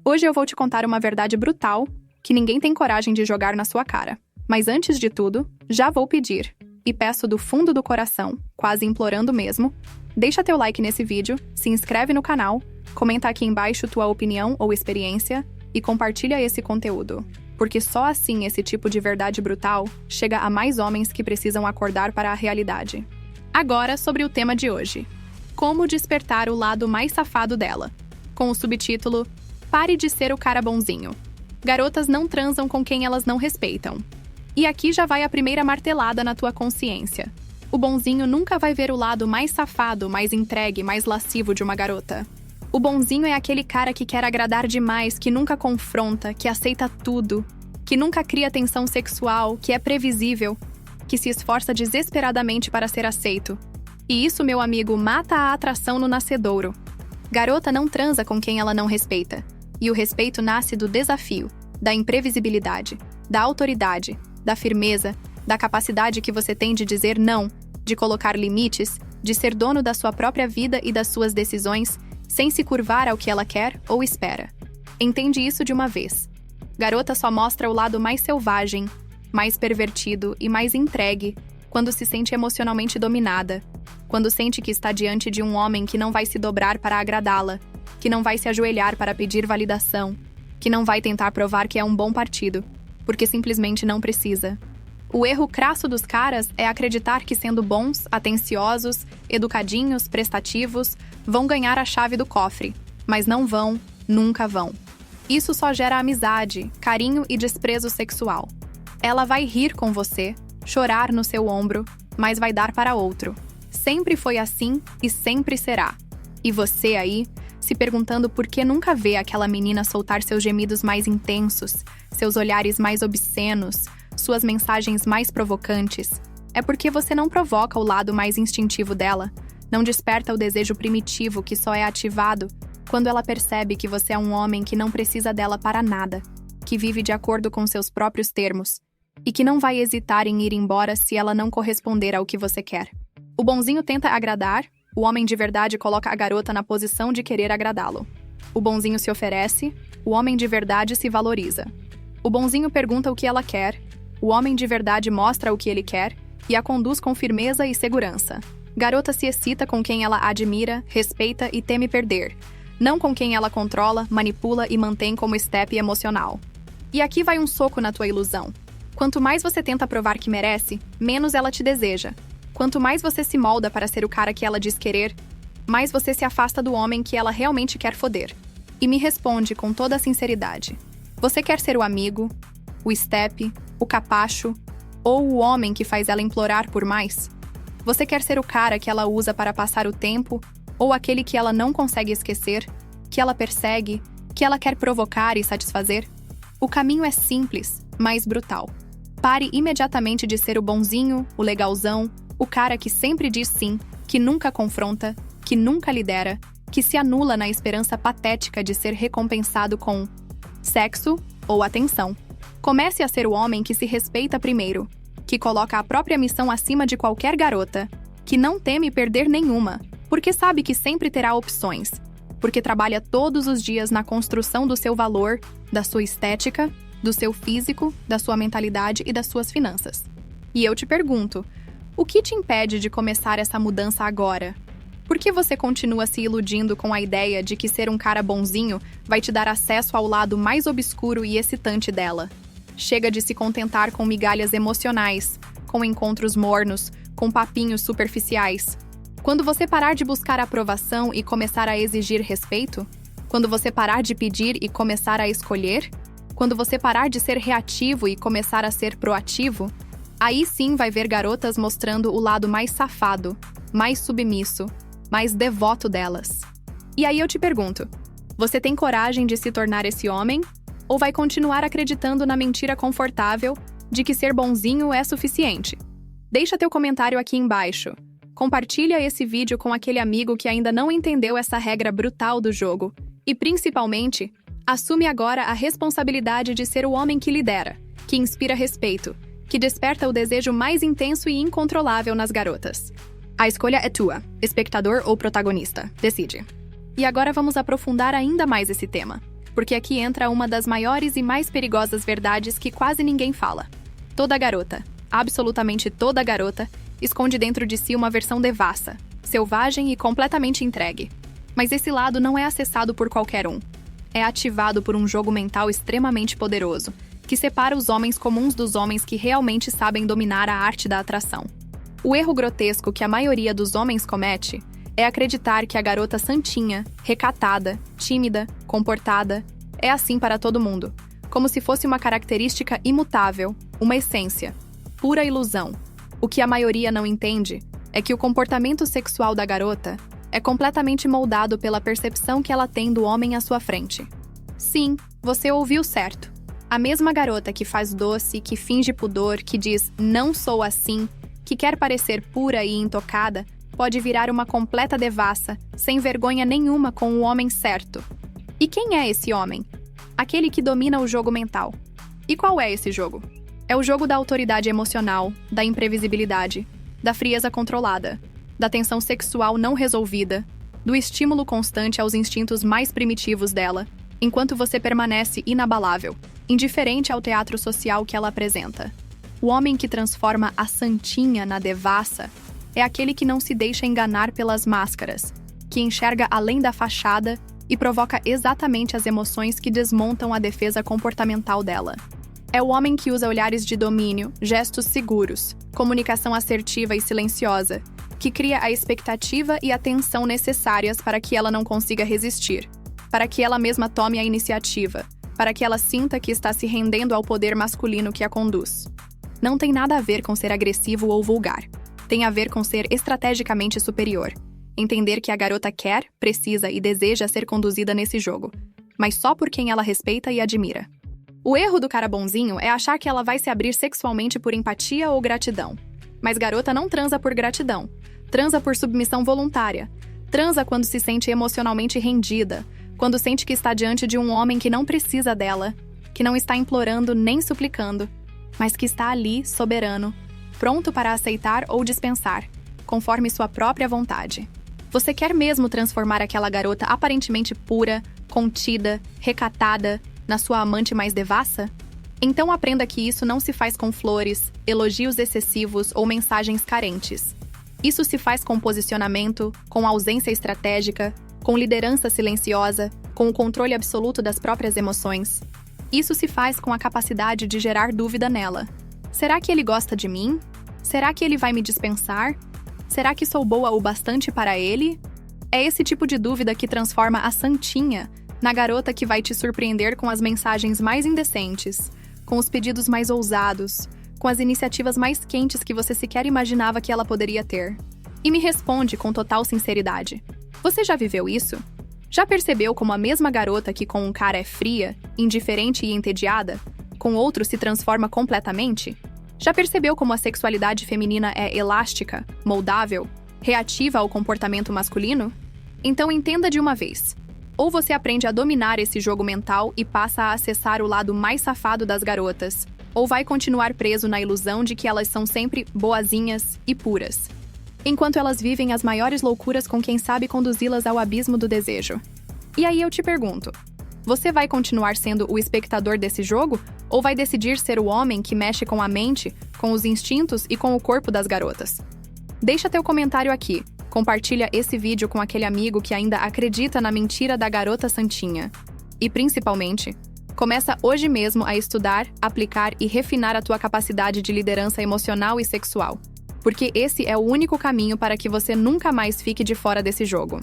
Hoje eu vou te contar uma verdade brutal que ninguém tem coragem de jogar na sua cara. Mas antes de tudo, já vou pedir, e peço do fundo do coração, quase implorando mesmo, deixa teu like nesse vídeo, se inscreve no canal, comenta aqui embaixo tua opinião ou experiência e compartilha esse conteúdo. Porque só assim esse tipo de verdade brutal chega a mais homens que precisam acordar para a realidade. Agora sobre o tema de hoje. Como despertar o lado mais safado dela. Com o subtítulo Pare de ser o cara bonzinho. Garotas não transam com quem elas não respeitam. E aqui já vai a primeira martelada na tua consciência. O bonzinho nunca vai ver o lado mais safado, mais entregue, mais lascivo de uma garota. O bonzinho é aquele cara que quer agradar demais, que nunca confronta, que aceita tudo, que nunca cria tensão sexual, que é previsível, que se esforça desesperadamente para ser aceito. E isso, meu amigo, mata a atração no nascedouro. Garota não transa com quem ela não respeita. E o respeito nasce do desafio, da imprevisibilidade, da autoridade, da firmeza, da capacidade que você tem de dizer não, de colocar limites, de ser dono da sua própria vida e das suas decisões, sem se curvar ao que ela quer ou espera. Entende isso de uma vez. Garota só mostra o lado mais selvagem, mais pervertido e mais entregue quando se sente emocionalmente dominada, quando sente que está diante de um homem que não vai se dobrar para agradá-la, que não vai se ajoelhar para pedir validação, que não vai tentar provar que é um bom partido, porque simplesmente não precisa. O erro crasso dos caras é acreditar que sendo bons, atenciosos, educadinhos, prestativos, vão ganhar a chave do cofre, mas não vão, nunca vão. Isso só gera amizade, carinho e desprezo sexual. Ela vai rir com você, chorar no seu ombro, mas vai dar para outro. Sempre foi assim e sempre será. E você aí, se perguntando por que nunca vê aquela menina soltar seus gemidos mais intensos, seus olhares mais obscenos, suas mensagens mais provocantes, é porque você não provoca o lado mais instintivo dela, não desperta o desejo primitivo que só é ativado quando ela percebe que você é um homem que não precisa dela para nada, que vive de acordo com seus próprios termos, e que não vai hesitar em ir embora se ela não corresponder ao que você quer. O bonzinho tenta agradar, o homem de verdade coloca a garota na posição de querer agradá-lo. O bonzinho se oferece, o homem de verdade se valoriza. O bonzinho pergunta o que ela quer, o homem de verdade mostra o que ele quer e a conduz com firmeza e segurança. Garota se excita com quem ela admira, respeita e teme perder, não com quem ela controla, manipula e mantém como estepe emocional. E aqui vai um soco na tua ilusão. Quanto mais você tenta provar que merece, menos ela te deseja. Quanto mais você se molda para ser o cara que ela diz querer, mais você se afasta do homem que ela realmente quer foder. E me responde com toda a sinceridade. Você quer ser o amigo, o estepe, o capacho, ou o homem que faz ela implorar por mais? Você quer ser o cara que ela usa para passar o tempo, ou aquele que ela não consegue esquecer, que ela persegue, que ela quer provocar e satisfazer? O caminho é simples, mas brutal. Pare imediatamente de ser o bonzinho, o legalzão, o cara que sempre diz sim, que nunca confronta, que nunca lidera, que se anula na esperança patética de ser recompensado com sexo ou atenção. Comece a ser o homem que se respeita primeiro, que coloca a própria missão acima de qualquer garota, que não teme perder nenhuma, porque sabe que sempre terá opções, porque trabalha todos os dias na construção do seu valor, da sua estética, do seu físico, da sua mentalidade e das suas finanças. E eu te pergunto, o que te impede de começar essa mudança agora? Por que você continua se iludindo com a ideia de que ser um cara bonzinho vai te dar acesso ao lado mais obscuro e excitante dela? Chega de se contentar com migalhas emocionais, com encontros mornos, com papinhos superficiais. Quando você parar de buscar aprovação e começar a exigir respeito? Quando você parar de pedir e começar a escolher? Quando você parar de ser reativo e começar a ser proativo? Aí sim vai ver garotas mostrando o lado mais safado, mais submisso, mais devoto delas. E aí eu te pergunto, você tem coragem de se tornar esse homem? Ou vai continuar acreditando na mentira confortável de que ser bonzinho é suficiente? Deixa teu comentário aqui embaixo. Compartilha esse vídeo com aquele amigo que ainda não entendeu essa regra brutal do jogo. E principalmente, assume agora a responsabilidade de ser o homem que lidera, que inspira respeito, que desperta o desejo mais intenso e incontrolável nas garotas. A escolha é tua, espectador ou protagonista. Decide. E agora vamos aprofundar ainda mais esse tema. Porque aqui entra uma das maiores e mais perigosas verdades que quase ninguém fala. Toda garota, absolutamente toda garota, esconde dentro de si uma versão devassa, selvagem e completamente entregue. Mas esse lado não é acessado por qualquer um. É ativado por um jogo mental extremamente poderoso, que separa os homens comuns dos homens que realmente sabem dominar a arte da atração. O erro grotesco que a maioria dos homens comete é acreditar que a garota santinha, recatada, tímida, comportada, é assim para todo mundo, como se fosse uma característica imutável, uma essência, pura ilusão. O que a maioria não entende é que o comportamento sexual da garota é completamente moldado pela percepção que ela tem do homem à sua frente. Sim, você ouviu certo. A mesma garota que faz doce, que finge pudor, que diz "não sou assim", que quer parecer pura e intocada, pode virar uma completa devassa, sem vergonha nenhuma com o homem certo. E quem é esse homem? Aquele que domina o jogo mental. E qual é esse jogo? É o jogo da autoridade emocional, da imprevisibilidade, da frieza controlada, da tensão sexual não resolvida, do estímulo constante aos instintos mais primitivos dela, enquanto você permanece inabalável, indiferente ao teatro social que ela apresenta. O homem que transforma a santinha na devassa é aquele que não se deixa enganar pelas máscaras, que enxerga além da fachada e provoca exatamente as emoções que desmontam a defesa comportamental dela. É o homem que usa olhares de domínio, gestos seguros, comunicação assertiva e silenciosa, que cria a expectativa e a tensão necessárias para que ela não consiga resistir, para que ela mesma tome a iniciativa, para que ela sinta que está se rendendo ao poder masculino que a conduz. Não tem nada a ver com ser agressivo ou vulgar. Tem a ver com ser estrategicamente superior. Entender que a garota quer, precisa e deseja ser conduzida nesse jogo, mas só por quem ela respeita e admira. O erro do cara bonzinho é achar que ela vai se abrir sexualmente por empatia ou gratidão. Mas garota não transa por gratidão. Transa por submissão voluntária. Transa quando se sente emocionalmente rendida, quando sente que está diante de um homem que não precisa dela, que não está implorando nem suplicando, mas que está ali, soberano, pronto para aceitar ou dispensar, conforme sua própria vontade. Você quer mesmo transformar aquela garota aparentemente pura, contida, recatada, na sua amante mais devassa? Então aprenda que isso não se faz com flores, elogios excessivos ou mensagens carentes. Isso se faz com posicionamento, com ausência estratégica, com liderança silenciosa, com o controle absoluto das próprias emoções. Isso se faz com a capacidade de gerar dúvida nela. Será que ele gosta de mim? Será que ele vai me dispensar? Será que sou boa o bastante para ele? É esse tipo de dúvida que transforma a santinha na garota que vai te surpreender com as mensagens mais indecentes, com os pedidos mais ousados, com as iniciativas mais quentes que você sequer imaginava que ela poderia ter. E me responde com total sinceridade. Você já viveu isso? Já percebeu como a mesma garota que com um cara é fria, indiferente e entediada, com outro se transforma completamente? Já percebeu como a sexualidade feminina é elástica, moldável, reativa ao comportamento masculino? Então entenda de uma vez. Ou você aprende a dominar esse jogo mental e passa a acessar o lado mais safado das garotas, ou vai continuar preso na ilusão de que elas são sempre boazinhas e puras, enquanto elas vivem as maiores loucuras com quem sabe conduzi-las ao abismo do desejo. E aí eu te pergunto, você vai continuar sendo o espectador desse jogo, ou vai decidir ser o homem que mexe com a mente, com os instintos e com o corpo das garotas? Deixa teu comentário aqui. Compartilha esse vídeo com aquele amigo que ainda acredita na mentira da garota santinha. E, principalmente, começa hoje mesmo a estudar, aplicar e refinar a tua capacidade de liderança emocional e sexual. Porque esse é o único caminho para que você nunca mais fique de fora desse jogo.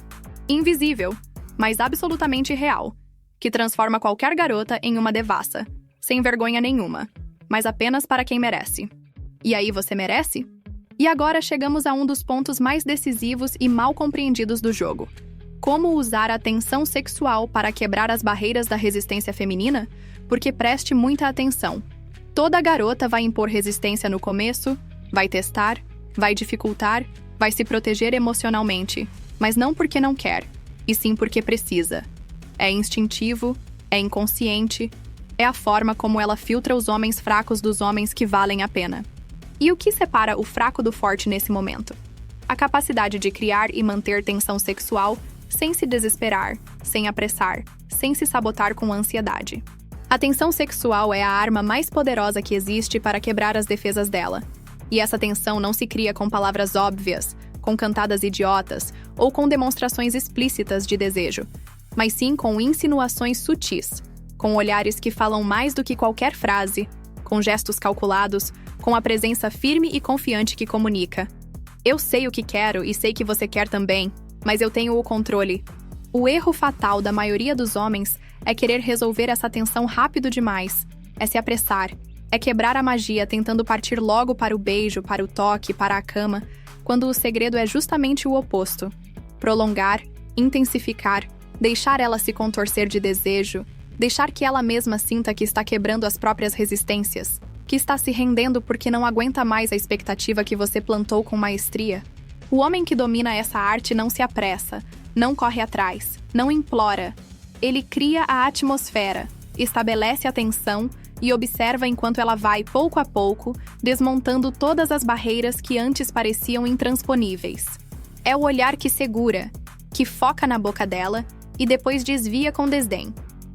Invisível, mas absolutamente real, que transforma qualquer garota em uma devassa, sem vergonha nenhuma, mas apenas para quem merece. E aí você merece? E agora chegamos a um dos pontos mais decisivos e mal compreendidos do jogo. Como usar a tensão sexual para quebrar as barreiras da resistência feminina? Porque preste muita atenção. Toda garota vai impor resistência no começo, vai testar, vai dificultar, vai se proteger emocionalmente, mas não porque não quer, e sim porque precisa. É instintivo, é inconsciente, é a forma como ela filtra os homens fracos dos homens que valem a pena. E o que separa o fraco do forte nesse momento? A capacidade de criar e manter tensão sexual sem se desesperar, sem apressar, sem se sabotar com ansiedade. A tensão sexual é a arma mais poderosa que existe para quebrar as defesas dela. E essa tensão não se cria com palavras óbvias, com cantadas idiotas ou com demonstrações explícitas de desejo, mas sim com insinuações sutis, com olhares que falam mais do que qualquer frase, com gestos calculados, com a presença firme e confiante que comunica. Eu sei o que quero e sei que você quer também, mas eu tenho o controle. O erro fatal da maioria dos homens é querer resolver essa tensão rápido demais, é se apressar, é quebrar a magia tentando partir logo para o beijo, para o toque, para a cama, quando o segredo é justamente o oposto. Prolongar, intensificar, deixar ela se contorcer de desejo, deixar que ela mesma sinta que está quebrando as próprias resistências, que está se rendendo porque não aguenta mais a expectativa que você plantou com maestria. O homem que domina essa arte não se apressa, não corre atrás, não implora. Ele cria a atmosfera, estabelece a tensão e observa enquanto ela vai, pouco a pouco, desmontando todas as barreiras que antes pareciam intransponíveis. É o olhar que segura, que foca na boca dela e depois desvia com desdém.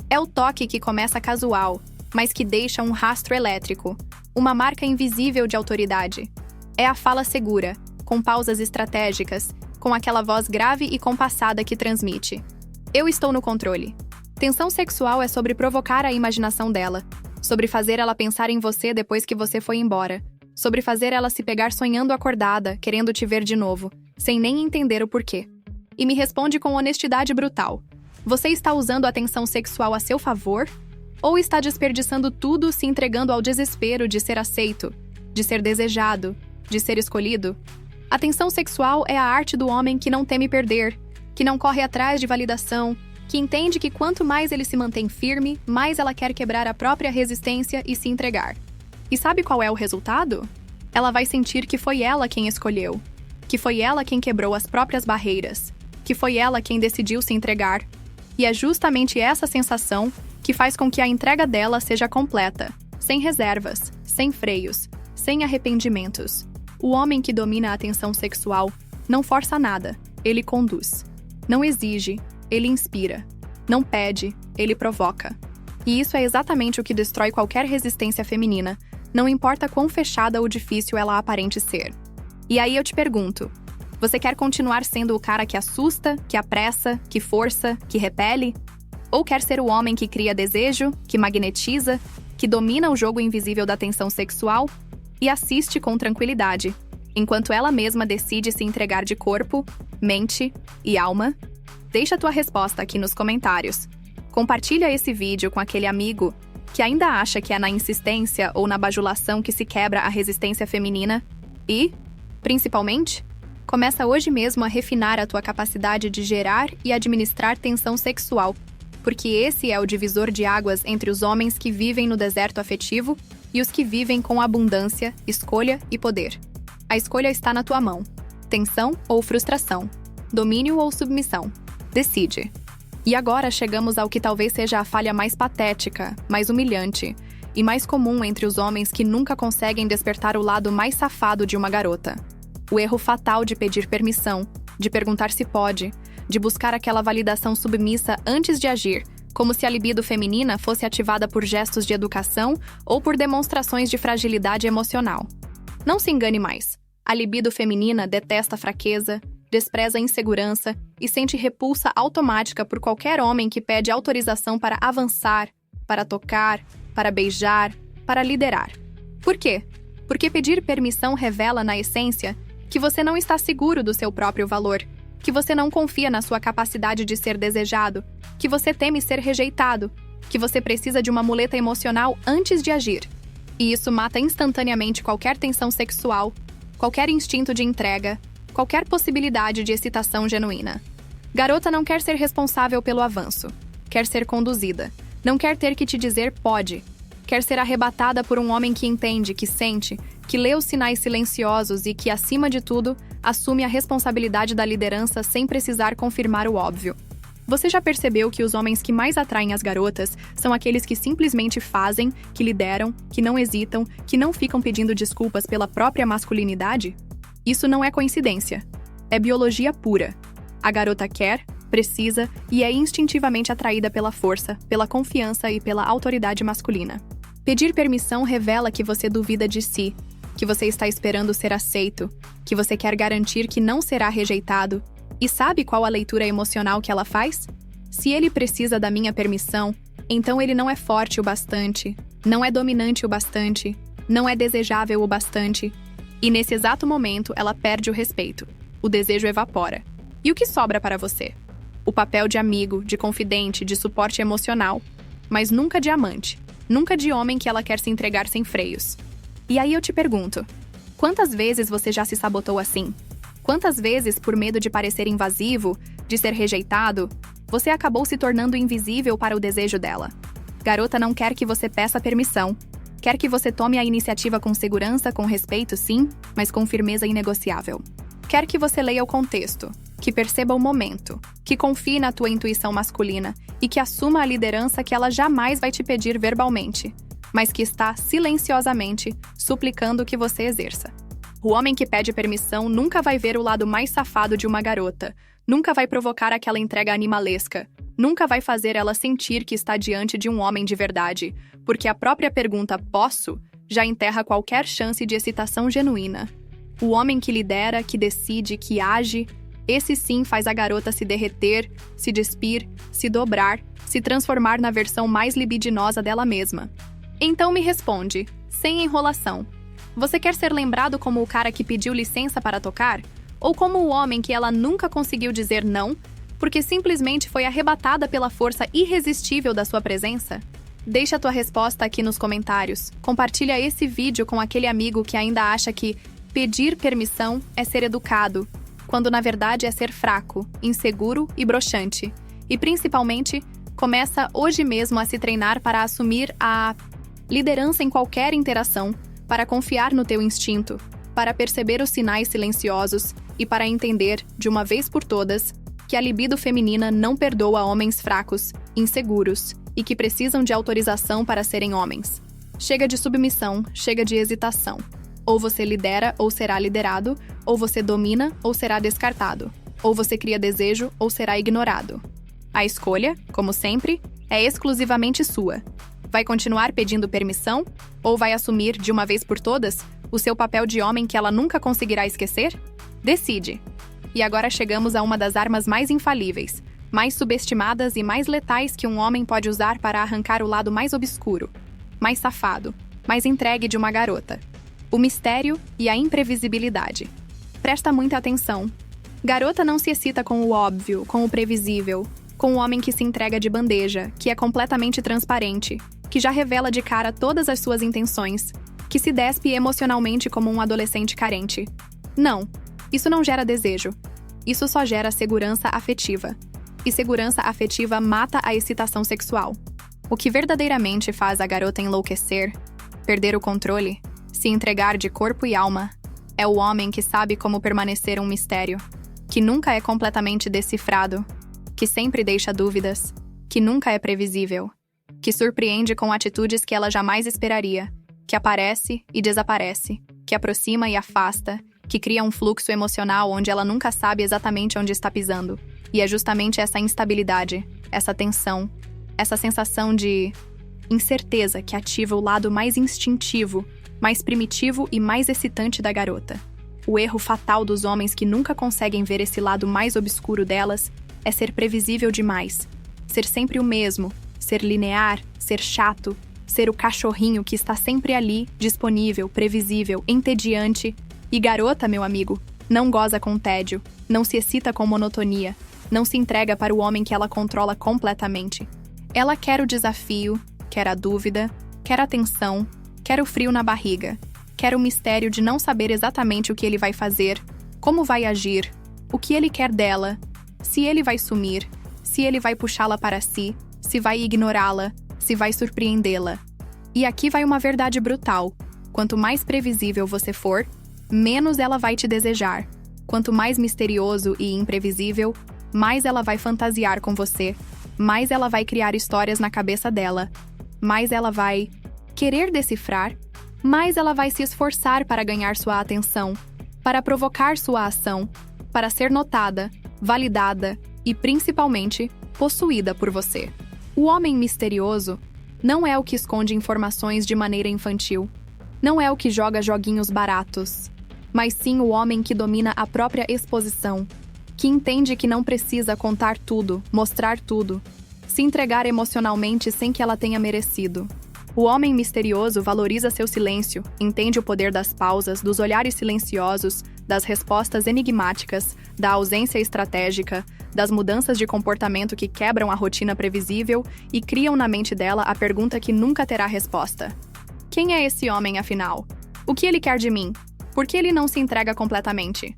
É o toque que começa casual, mas que deixa um rastro elétrico, uma marca invisível de autoridade. É a fala segura, com pausas estratégicas, com aquela voz grave e compassada que transmite: eu estou no controle. Tensão sexual é sobre provocar a imaginação dela, sobre fazer ela pensar em você depois que você foi embora, sobre fazer ela se pegar sonhando acordada, querendo te ver de novo, sem nem entender o porquê. E me responde com honestidade brutal: você está usando a tensão sexual a seu favor? Ou está desperdiçando tudo se entregando ao desespero de ser aceito, de ser desejado, de ser escolhido? A tensão sexual é a arte do homem que não teme perder, que não corre atrás de validação, que entende que quanto mais ele se mantém firme, mais ela quer quebrar a própria resistência e se entregar. E sabe qual é o resultado? Ela vai sentir que foi ela quem escolheu, que foi ela quem quebrou as próprias barreiras, que foi ela quem decidiu se entregar. E é justamente essa sensação que faz com que a entrega dela seja completa, sem reservas, sem freios, sem arrependimentos. O homem que domina a tensão sexual não força nada, ele conduz. Não exige, ele inspira. Não pede, ele provoca. E isso é exatamente o que destrói qualquer resistência feminina, não importa quão fechada ou difícil ela aparente ser. E aí eu te pergunto, você quer continuar sendo o cara que assusta, que apressa, que força, que repele? Ou quer ser o homem que cria desejo, que magnetiza, que domina o jogo invisível da tensão sexual e assiste com tranquilidade, enquanto ela mesma decide se entregar de corpo, mente e alma? Deixa tua resposta aqui nos comentários. Compartilha esse vídeo com aquele amigo que ainda acha que é na insistência ou na bajulação que se quebra a resistência feminina e, principalmente, começa hoje mesmo a refinar a tua capacidade de gerar e administrar tensão sexual, porque esse é o divisor de águas entre os homens que vivem no deserto afetivo e os que vivem com abundância, escolha e poder. A escolha está na tua mão. Tensão ou frustração? Domínio ou submissão? Decide. E agora chegamos ao que talvez seja a falha mais patética, mais humilhante e mais comum entre os homens que nunca conseguem despertar o lado mais safado de uma garota. O erro fatal de pedir permissão, de perguntar se pode, de buscar aquela validação submissa antes de agir, como se a libido feminina fosse ativada por gestos de educação ou por demonstrações de fragilidade emocional. Não se engane mais. A libido feminina detesta a fraqueza, despreza a insegurança e sente repulsa automática por qualquer homem que pede autorização para avançar, para tocar, para beijar, para liderar. Por quê? Porque pedir permissão revela, na essência, que você não está seguro do seu próprio valor, que você não confia na sua capacidade de ser desejado, que você teme ser rejeitado, que você precisa de uma muleta emocional antes de agir. E isso mata instantaneamente qualquer tensão sexual, qualquer instinto de entrega, qualquer possibilidade de excitação genuína. Garota não quer ser responsável pelo avanço, quer ser conduzida, não quer ter que te dizer pode, quer ser arrebatada por um homem que entende, que sente, que lê os sinais silenciosos e que, acima de tudo, assume a responsabilidade da liderança sem precisar confirmar o óbvio. Você já percebeu que os homens que mais atraem as garotas são aqueles que simplesmente fazem, que lideram, que não hesitam, que não ficam pedindo desculpas pela própria masculinidade? Isso não é coincidência. É biologia pura. A garota quer, precisa e é instintivamente atraída pela força, pela confiança e pela autoridade masculina. Pedir permissão revela que você duvida de si, que você está esperando ser aceito, que você quer garantir que não será rejeitado. E sabe qual a leitura emocional que ela faz? Se ele precisa da minha permissão, então ele não é forte o bastante, não é dominante o bastante, não é desejável o bastante. E nesse exato momento, ela perde o respeito. O desejo evapora. E o que sobra para você? O papel de amigo, de confidente, de suporte emocional, mas nunca de amante, nunca de homem que ela quer se entregar sem freios. E aí eu te pergunto, quantas vezes você já se sabotou assim? Quantas vezes, por medo de parecer invasivo, de ser rejeitado, você acabou se tornando invisível para o desejo dela? Garota não quer que você peça permissão. Quer que você tome a iniciativa com segurança, com respeito, sim, mas com firmeza inegociável. Quer que você leia o contexto, que perceba o momento, que confie na tua intuição masculina e que assuma a liderança que ela jamais vai te pedir verbalmente, mas que está silenciosamente suplicando que você exerça. O homem que pede permissão nunca vai ver o lado mais safado de uma garota, nunca vai provocar aquela entrega animalesca, nunca vai fazer ela sentir que está diante de um homem de verdade, porque a própria pergunta "posso?" já enterra qualquer chance de excitação genuína. O homem que lidera, que decide, que age, esse sim faz a garota se derreter, se despir, se dobrar, se transformar na versão mais libidinosa dela mesma. Então me responde, sem enrolação. Você quer ser lembrado como o cara que pediu licença para tocar? Ou como o homem que ela nunca conseguiu dizer não, porque simplesmente foi arrebatada pela força irresistível da sua presença? Deixa a tua resposta aqui nos comentários. Compartilha esse vídeo com aquele amigo que ainda acha que pedir permissão é ser educado, quando na verdade é ser fraco, inseguro e broxante. E principalmente, começa hoje mesmo a se treinar para assumir a liderança em qualquer interação, para confiar no teu instinto, para perceber os sinais silenciosos e para entender, de uma vez por todas, que a libido feminina não perdoa homens fracos, inseguros e que precisam de autorização para serem homens. Chega de submissão, chega de hesitação. Ou você lidera ou será liderado, ou você domina ou será descartado, ou você cria desejo ou será ignorado. A escolha, como sempre, é exclusivamente sua. Vai continuar pedindo permissão ou vai assumir, de uma vez por todas, o seu papel de homem que ela nunca conseguirá esquecer? Decide. E agora chegamos a uma das armas mais infalíveis, mais subestimadas e mais letais que um homem pode usar para arrancar o lado mais obscuro, mais safado, mais entregue de uma garota. O mistério e a imprevisibilidade. Presta muita atenção. Garota não se excita com o óbvio, com o previsível, com o homem que se entrega de bandeja, que é completamente transparente, que já revela de cara todas as suas intenções, que se despe emocionalmente como um adolescente carente. Não, isso não gera desejo. Isso só gera segurança afetiva. E segurança afetiva mata a excitação sexual. O que verdadeiramente faz a garota enlouquecer, perder o controle, se entregar de corpo e alma, é o homem que sabe como permanecer um mistério, que nunca é completamente decifrado, que sempre deixa dúvidas, que nunca é previsível, que surpreende com atitudes que ela jamais esperaria, que aparece e desaparece, que aproxima e afasta, que cria um fluxo emocional onde ela nunca sabe exatamente onde está pisando. E é justamente essa instabilidade, essa tensão, essa sensação de incerteza que ativa o lado mais instintivo, mais primitivo e mais excitante da garota. O erro fatal dos homens que nunca conseguem ver esse lado mais obscuro delas é ser previsível demais, ser sempre o mesmo, ser linear, ser chato, ser o cachorrinho que está sempre ali, disponível, previsível, entediante. E garota, meu amigo, não goza com tédio, não se excita com monotonia, não se entrega para o homem que ela controla completamente. Ela quer o desafio, quer a dúvida, quer a tensão, quer o frio na barriga, quer o mistério de não saber exatamente o que ele vai fazer, como vai agir, o que ele quer dela, se ele vai sumir, se ele vai puxá-la para si, se vai ignorá-la, se vai surpreendê-la. E aqui vai uma verdade brutal. Quanto mais previsível você for, menos ela vai te desejar. Quanto mais misterioso e imprevisível, mais ela vai fantasiar com você, mais ela vai criar histórias na cabeça dela, mais ela vai querer decifrar, mais ela vai se esforçar para ganhar sua atenção, para provocar sua ação, para ser notada, validada, e, principalmente, possuída por você. O homem misterioso não é o que esconde informações de maneira infantil, não é o que joga joguinhos baratos, mas sim o homem que domina a própria exposição, que entende que não precisa contar tudo, mostrar tudo, se entregar emocionalmente sem que ela tenha merecido. O homem misterioso valoriza seu silêncio, entende o poder das pausas, dos olhares silenciosos, das respostas enigmáticas, da ausência estratégica, das mudanças de comportamento que quebram a rotina previsível e criam na mente dela a pergunta que nunca terá resposta. Quem é esse homem, afinal? O que ele quer de mim? Por que ele não se entrega completamente?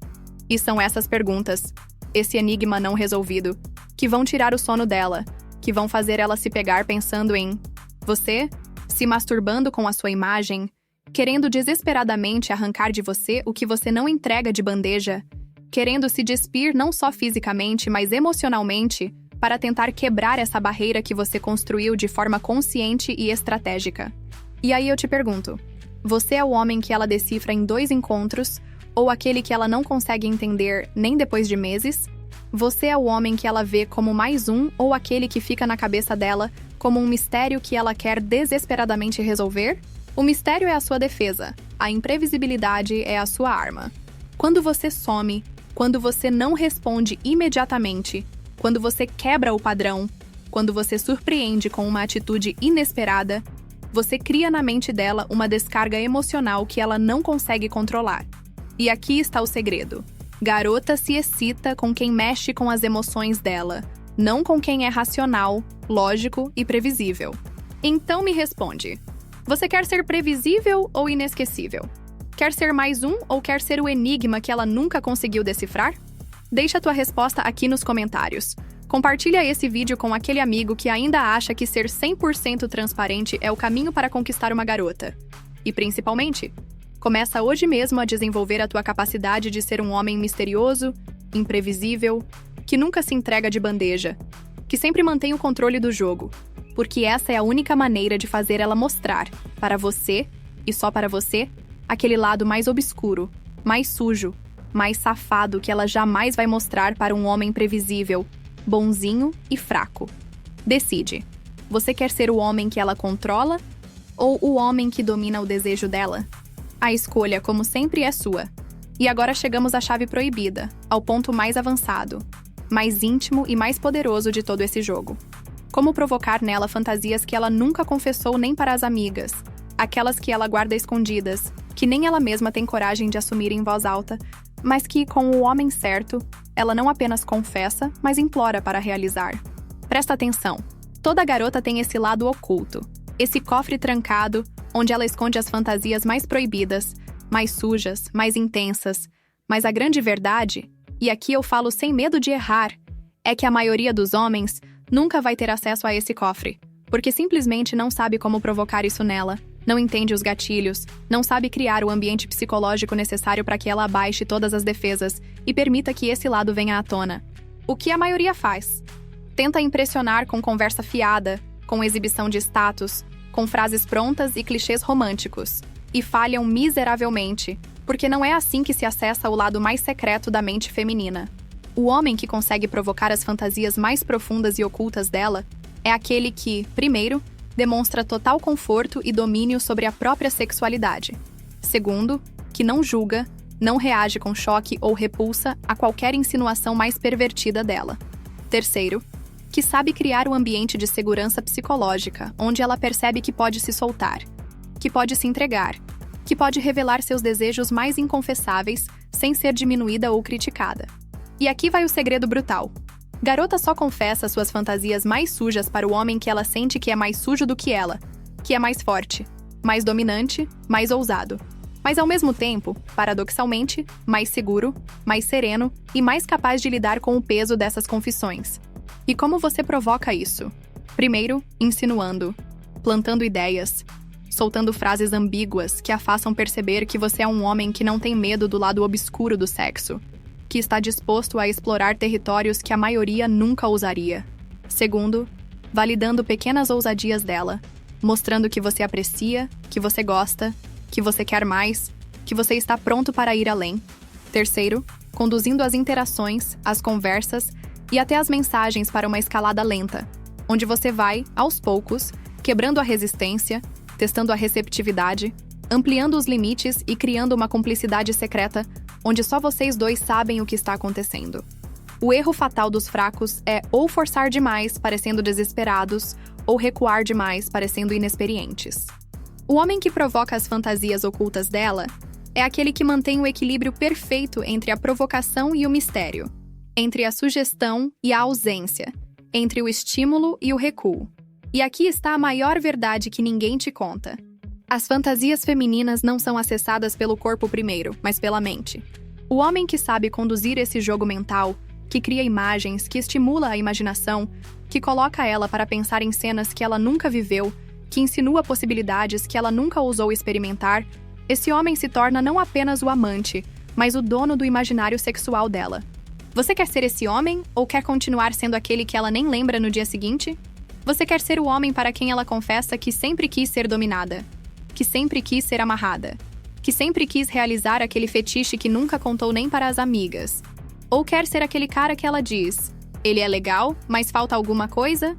E são essas perguntas, esse enigma não resolvido, que vão tirar o sono dela, que vão fazer ela se pegar pensando em você, se masturbando com a sua imagem, querendo desesperadamente arrancar de você o que você não entrega de bandeja, querendo se despir não só fisicamente, mas emocionalmente, para tentar quebrar essa barreira que você construiu de forma consciente e estratégica. E aí eu te pergunto, você é o homem que ela decifra em 2 encontros, ou aquele que ela não consegue entender nem depois de meses? Você é o homem que ela vê como mais um, ou aquele que fica na cabeça dela como um mistério que ela quer desesperadamente resolver? O mistério é a sua defesa, a imprevisibilidade é a sua arma. Quando você some, quando você não responde imediatamente, quando você quebra o padrão, quando você surpreende com uma atitude inesperada, você cria na mente dela uma descarga emocional que ela não consegue controlar. E aqui está o segredo. Garota se excita com quem mexe com as emoções dela, não com quem é racional, lógico e previsível. Então me responde. Você quer ser previsível ou inesquecível? Quer ser mais um ou quer ser o enigma que ela nunca conseguiu decifrar? Deixa tua resposta aqui nos comentários. Compartilha esse vídeo com aquele amigo que ainda acha que ser 100% transparente é o caminho para conquistar uma garota. E principalmente, começa hoje mesmo a desenvolver a tua capacidade de ser um homem misterioso, imprevisível, que nunca se entrega de bandeja, que sempre mantém o controle do jogo, porque essa é a única maneira de fazer ela mostrar, para você, e só para você, aquele lado mais obscuro, mais sujo, mais safado que ela jamais vai mostrar para um homem previsível, bonzinho e fraco. Decide. Você quer ser o homem que ela controla ou o homem que domina o desejo dela? A escolha, como sempre, é sua. E agora chegamos à chave proibida, ao ponto mais avançado, mais íntimo e mais poderoso de todo esse jogo. Como provocar nela fantasias que ela nunca confessou nem para as amigas, aquelas que ela guarda escondidas, que nem ela mesma tem coragem de assumir em voz alta, mas que, com o homem certo, ela não apenas confessa, mas implora para realizar. Presta atenção. Toda garota tem esse lado oculto, esse cofre trancado, onde ela esconde as fantasias mais proibidas, mais sujas, mais intensas. Mas a grande verdade, e aqui eu falo sem medo de errar, é que a maioria dos homens nunca vai ter acesso a esse cofre, porque simplesmente não sabe como provocar isso nela, não entende os gatilhos, não sabe criar o ambiente psicológico necessário para que ela abaixe todas as defesas e permita que esse lado venha à tona. O que a maioria faz? Tenta impressionar com conversa fiada, com exibição de status, com frases prontas e clichês românticos. E falham miseravelmente, porque não é assim que se acessa o lado mais secreto da mente feminina. O homem que consegue provocar as fantasias mais profundas e ocultas dela é aquele que, primeiro, demonstra total conforto e domínio sobre a própria sexualidade. Segundo, que não julga, não reage com choque ou repulsa a qualquer insinuação mais pervertida dela. Terceiro, que sabe criar um ambiente de segurança psicológica, onde ela percebe que pode se soltar, que pode se entregar, que pode revelar seus desejos mais inconfessáveis sem ser diminuída ou criticada. E aqui vai o segredo brutal. Garota só confessa suas fantasias mais sujas para o homem que ela sente que é mais sujo do que ela, que é mais forte, mais dominante, mais ousado. Mas ao mesmo tempo, paradoxalmente, mais seguro, mais sereno e mais capaz de lidar com o peso dessas confissões. E como você provoca isso? Primeiro, insinuando, plantando ideias, soltando frases ambíguas que a façam perceber que você é um homem que não tem medo do lado obscuro do sexo, que está disposto a explorar territórios que a maioria nunca ousaria. Segundo, validando pequenas ousadias dela, mostrando que você aprecia, que você gosta, que você quer mais, que você está pronto para ir além. Terceiro, conduzindo as interações, as conversas, e até as mensagens para uma escalada lenta, onde você vai, aos poucos, quebrando a resistência, testando a receptividade, ampliando os limites e criando uma cumplicidade secreta onde só vocês dois sabem o que está acontecendo. O erro fatal dos fracos é ou forçar demais, parecendo desesperados, ou recuar demais, parecendo inexperientes. O homem que provoca as fantasias ocultas dela é aquele que mantém o equilíbrio perfeito entre a provocação e o mistério, entre a sugestão e a ausência, entre o estímulo e o recuo. E aqui está a maior verdade que ninguém te conta. As fantasias femininas não são acessadas pelo corpo primeiro, mas pela mente. O homem que sabe conduzir esse jogo mental, que cria imagens, que estimula a imaginação, que coloca ela para pensar em cenas que ela nunca viveu, que insinua possibilidades que ela nunca ousou experimentar, esse homem se torna não apenas o amante, mas o dono do imaginário sexual dela. Você quer ser esse homem ou quer continuar sendo aquele que ela nem lembra no dia seguinte? Você quer ser o homem para quem ela confessa que sempre quis ser dominada, que sempre quis ser amarrada, que sempre quis realizar aquele fetiche que nunca contou nem para as amigas? Ou quer ser aquele cara que ela diz, ele é legal, mas falta alguma coisa?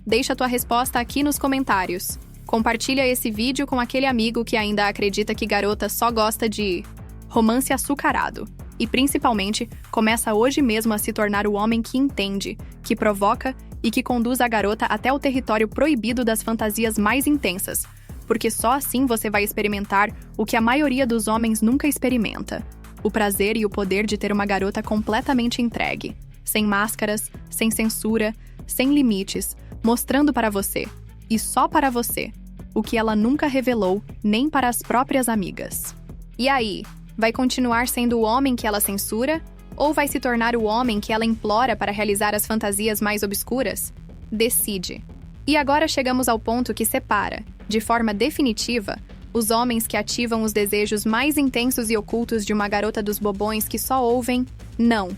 Deixa tua resposta aqui nos comentários. Compartilha esse vídeo com aquele amigo que ainda acredita que garota só gosta de romance açucarado. E principalmente, começa hoje mesmo a se tornar o homem que entende, que provoca e que conduz a garota até o território proibido das fantasias mais intensas, porque só assim você vai experimentar o que a maioria dos homens nunca experimenta: o prazer e o poder de ter uma garota completamente entregue, sem máscaras, sem censura, sem limites, mostrando para você, e só para você, o que ela nunca revelou nem para as próprias amigas. E aí, vai continuar sendo o homem que ela censura? Ou vai se tornar o homem que ela implora para realizar as fantasias mais obscuras? Decide. E agora chegamos ao ponto que separa, de forma definitiva, os homens que ativam os desejos mais intensos e ocultos de uma garota dos bobões que só ouvem não.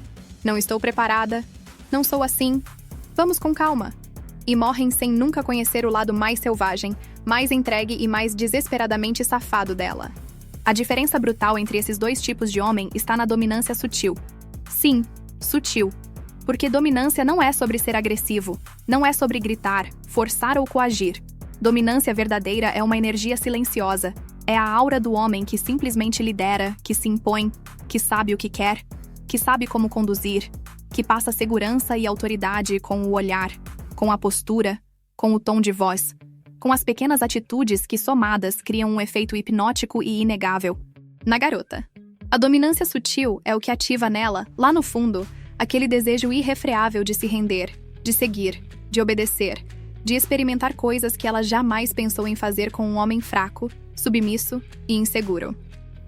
Não estou preparada. Não sou assim. Vamos com calma. E morrem sem nunca conhecer o lado mais selvagem, mais entregue e mais desesperadamente safado dela. A diferença brutal entre esses dois tipos de homem está na dominância sutil. Sim, sutil. Porque dominância não é sobre ser agressivo, não é sobre gritar, forçar ou coagir. Dominância verdadeira é uma energia silenciosa. É a aura do homem que simplesmente lidera, que se impõe, que sabe o que quer, que sabe como conduzir, que passa segurança e autoridade com o olhar, com a postura, com o tom de voz, com as pequenas atitudes que, somadas, criam um efeito hipnótico e inegável. Na garota. A dominância sutil é o que ativa nela, lá no fundo, aquele desejo irrefreável de se render, de seguir, de obedecer, de experimentar coisas que ela jamais pensou em fazer com um homem fraco, submisso e inseguro.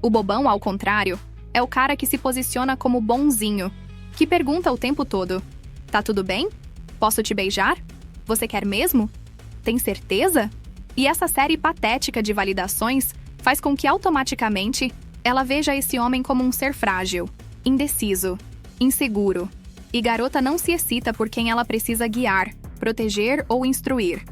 O bobão, ao contrário, é o cara que se posiciona como bonzinho, que pergunta o tempo todo: tá tudo bem? Posso te beijar? Você quer mesmo? Tem certeza? E essa série patética de validações faz com que automaticamente ela veja esse homem como um ser frágil, indeciso, inseguro. E garota não se excita por quem ela precisa guiar, proteger ou instruir.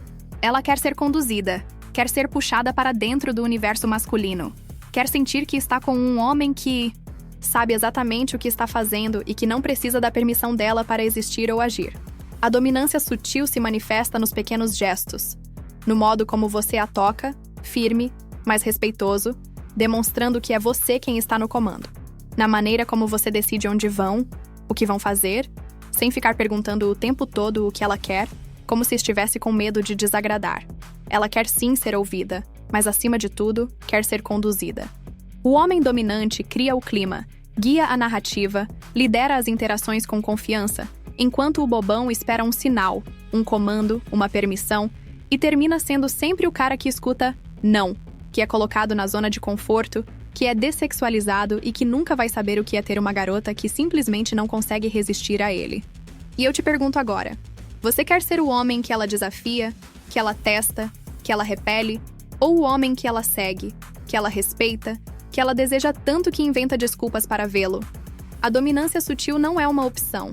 Ela quer ser conduzida, quer ser puxada para dentro do universo masculino, quer sentir que está com um homem que sabe exatamente o que está fazendo e que não precisa da permissão dela para existir ou agir. A dominância sutil se manifesta nos pequenos gestos, no modo como você a toca, firme, mas respeitoso, demonstrando que é você quem está no comando. Na maneira como você decide onde vão, o que vão fazer, sem ficar perguntando o tempo todo o que ela quer, como se estivesse com medo de desagradar. Ela quer sim ser ouvida, mas acima de tudo, quer ser conduzida. O homem dominante cria o clima, guia a narrativa, lidera as interações com confiança, enquanto o bobão espera um sinal, um comando, uma permissão, e termina sendo sempre o cara que escuta não, que é colocado na zona de conforto, que é dessexualizado e que nunca vai saber o que é ter uma garota que simplesmente não consegue resistir a ele. E eu te pergunto agora, você quer ser o homem que ela desafia, que ela testa, que ela repele, ou o homem que ela segue, que ela respeita, que ela deseja tanto que inventa desculpas para vê-lo? A dominância sutil não é uma opção.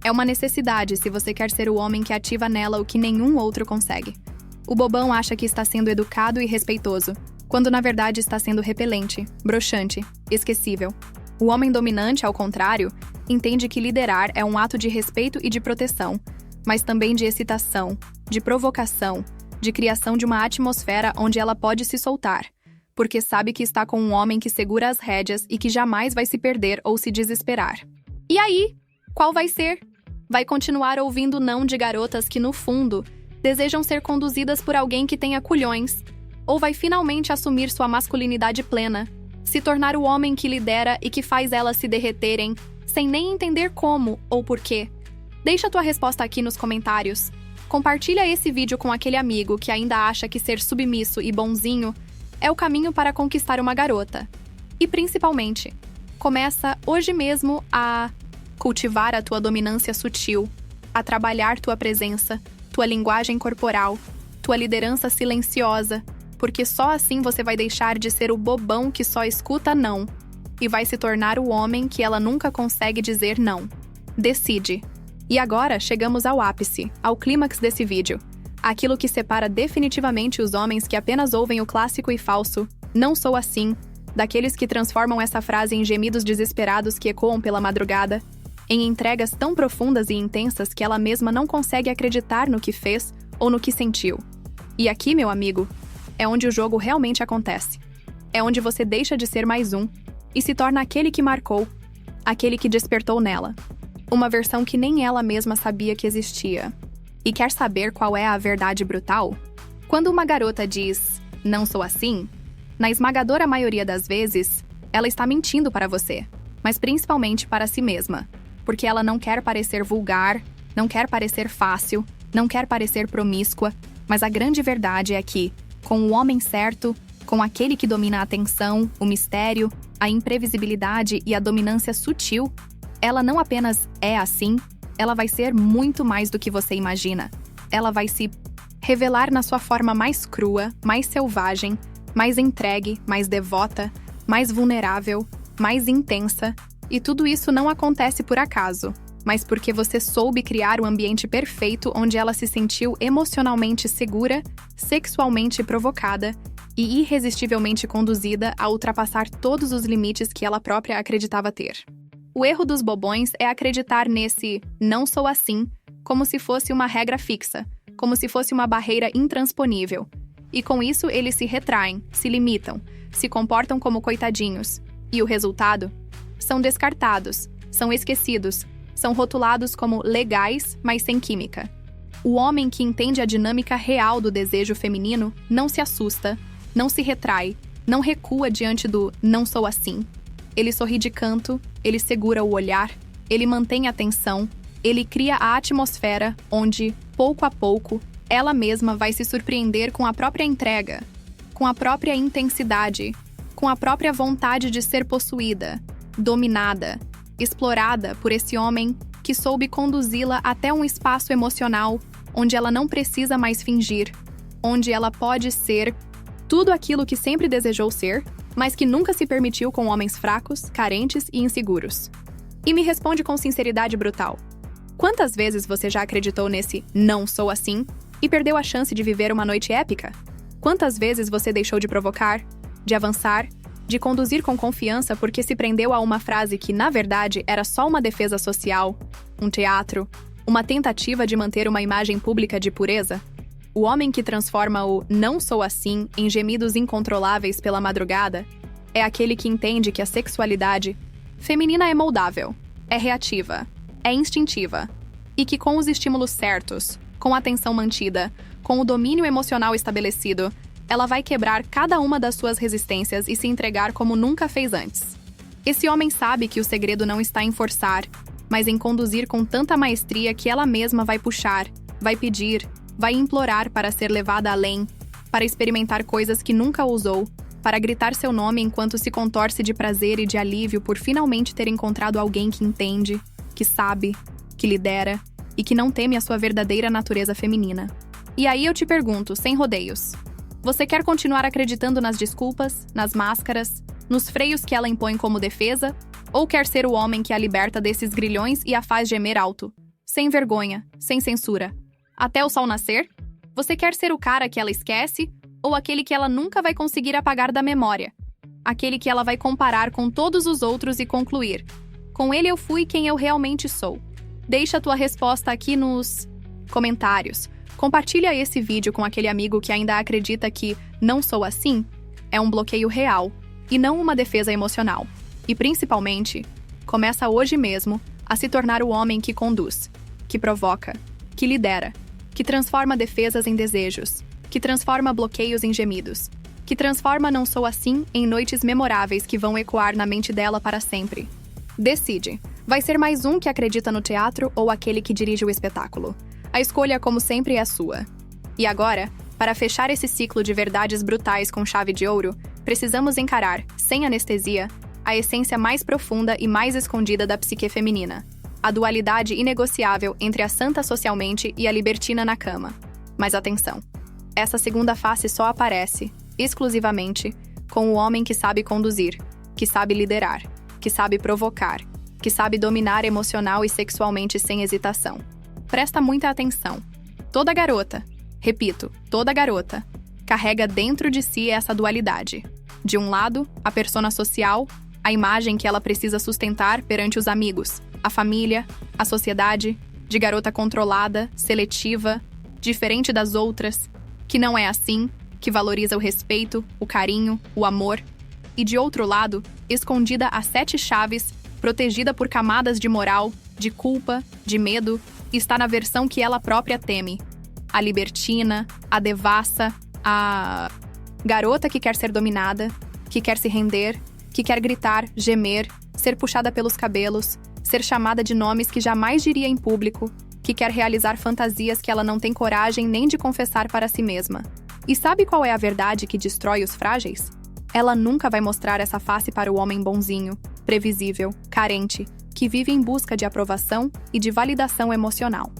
É uma necessidade se você quer ser o homem que ativa nela o que nenhum outro consegue. O bobão acha que está sendo educado e respeitoso, quando na verdade está sendo repelente, broxante, esquecível. O homem dominante, ao contrário, Entende que liderar é um ato de respeito e de proteção, mas também de excitação, de provocação, de criação de uma atmosfera onde ela pode se soltar, porque sabe que está com um homem que segura as rédeas e que jamais vai se perder ou se desesperar. E aí, qual vai ser? Vai continuar ouvindo não de garotas que, no fundo, desejam ser conduzidas por alguém que tenha culhões? Ou vai finalmente assumir sua masculinidade plena, se tornar o homem que lidera e que faz elas se derreterem, sem nem entender como ou porquê? Deixa tua resposta aqui nos comentários. Compartilha esse vídeo com aquele amigo que ainda acha que ser submisso e bonzinho é o caminho para conquistar uma garota. E principalmente, começa hoje mesmo a cultivar a tua dominância sutil, a trabalhar tua presença, tua linguagem corporal, tua liderança silenciosa, porque só assim você vai deixar de ser o bobão que só escuta não e vai se tornar o homem que ela nunca consegue dizer não. Decide. E agora chegamos ao ápice, ao clímax desse vídeo. Aquilo que separa definitivamente os homens que apenas ouvem o clássico e falso "não sou assim", daqueles que transformam essa frase em gemidos desesperados que ecoam pela madrugada, em entregas tão profundas e intensas que ela mesma não consegue acreditar no que fez ou no que sentiu. E aqui, meu amigo, é onde o jogo realmente acontece. É onde você deixa de ser mais um e se torna aquele que marcou, aquele que despertou nela. Uma versão que nem ela mesma sabia que existia. E quer saber qual é a verdade brutal? Quando uma garota diz "não sou assim", na esmagadora maioria das vezes, ela está mentindo para você, mas principalmente para si mesma, porque ela não quer parecer vulgar, não quer parecer fácil, não quer parecer promíscua, mas a grande verdade é que, com o homem certo, com aquele que domina a atenção, o mistério, a imprevisibilidade e a dominância sutil, ela não apenas é assim, ela vai ser muito mais do que você imagina. Ela vai se revelar na sua forma mais crua, mais selvagem, mais entregue, mais devota, mais vulnerável, mais intensa. E tudo isso não acontece por acaso, mas porque você soube criar o ambiente perfeito onde ela se sentiu emocionalmente segura, sexualmente provocada e irresistivelmente conduzida a ultrapassar todos os limites que ela própria acreditava ter. O erro dos bobões é acreditar nesse "não sou assim" como se fosse uma regra fixa, como se fosse uma barreira intransponível. E com isso eles se retraem, se limitam, se comportam como coitadinhos. E o resultado? São descartados, são esquecidos, são rotulados como legais, mas sem química. O homem que entende a dinâmica real do desejo feminino não se assusta, não se retrai, não recua diante do "não sou assim". Ele sorri de canto, ele segura o olhar, ele mantém a atenção, ele cria a atmosfera onde, pouco a pouco, ela mesma vai se surpreender com a própria entrega, com a própria intensidade, com a própria vontade de ser possuída, dominada, explorada por esse homem que soube conduzi-la até um espaço emocional onde ela não precisa mais fingir, onde ela pode ser tudo aquilo que sempre desejou ser, mas que nunca se permitiu com homens fracos, carentes e inseguros. E me responde com sinceridade brutal. Quantas vezes você já acreditou nesse "não sou assim" e perdeu a chance de viver uma noite épica? Quantas vezes você deixou de provocar, de avançar, de conduzir com confiança porque se prendeu a uma frase que, na verdade, era só uma defesa social, um teatro, uma tentativa de manter uma imagem pública de pureza? O homem que transforma o "não sou assim" em gemidos incontroláveis pela madrugada é aquele que entende que a sexualidade feminina é moldável, é reativa, é instintiva, e que com os estímulos certos, com a atenção mantida, com o domínio emocional estabelecido, ela vai quebrar cada uma das suas resistências e se entregar como nunca fez antes. Esse homem sabe que o segredo não está em forçar, mas em conduzir com tanta maestria que ela mesma vai puxar, vai pedir, vai implorar para ser levada além, para experimentar coisas que nunca ousou, para gritar seu nome enquanto se contorce de prazer e de alívio por finalmente ter encontrado alguém que entende, que sabe, que lidera e que não teme a sua verdadeira natureza feminina. E aí eu te pergunto, sem rodeios, você quer continuar acreditando nas desculpas, nas máscaras, nos freios que ela impõe como defesa, ou quer ser o homem que a liberta desses grilhões e a faz gemer alto, sem vergonha, sem censura, até o sol nascer? Você quer ser o cara que ela esquece ou aquele que ela nunca vai conseguir apagar da memória? Aquele que ela vai comparar com todos os outros e concluir: Com ele eu fui quem eu realmente sou. Deixa tua resposta aqui nos comentários. Compartilha esse vídeo com aquele amigo que ainda acredita que não sou assim. É um bloqueio real e não uma defesa emocional. E principalmente, começa hoje mesmo a se tornar o homem que conduz, que provoca, que lidera, que transforma defesas em desejos, que transforma bloqueios em gemidos, que transforma não sou assim em noites memoráveis que vão ecoar na mente dela para sempre. Decide. Vai ser mais um que acredita no teatro ou aquele que dirige o espetáculo? A escolha, como sempre, é sua. E agora, para fechar esse ciclo de verdades brutais com chave de ouro, precisamos encarar, sem anestesia, a essência mais profunda e mais escondida da psique feminina. A dualidade inegociável entre a santa socialmente e a libertina na cama. Mas atenção, essa segunda face só aparece, exclusivamente, com o homem que sabe conduzir, que sabe liderar, que sabe provocar, que sabe dominar emocional e sexualmente sem hesitação. Presta muita atenção. Toda garota, repito, toda garota, carrega dentro de si essa dualidade. De um lado, a persona social, a imagem que ela precisa sustentar perante os amigos, a família, a sociedade, de garota controlada, seletiva, diferente das outras, que não é assim, que valoriza o respeito, o carinho, o amor. E de outro lado, escondida a 7 chaves, protegida por camadas de moral, de culpa, de medo, está na versão que ela própria teme. A libertina, a devassa, a garota que quer ser dominada, que quer se render, que quer gritar, gemer, ser puxada pelos cabelos, ser chamada de nomes que jamais diria em público, que quer realizar fantasias que ela não tem coragem nem de confessar para si mesma. E sabe qual é a verdade que destrói os frágeis? Ela nunca vai mostrar essa face para o homem bonzinho, previsível, carente, que vive em busca de aprovação e de validação emocional.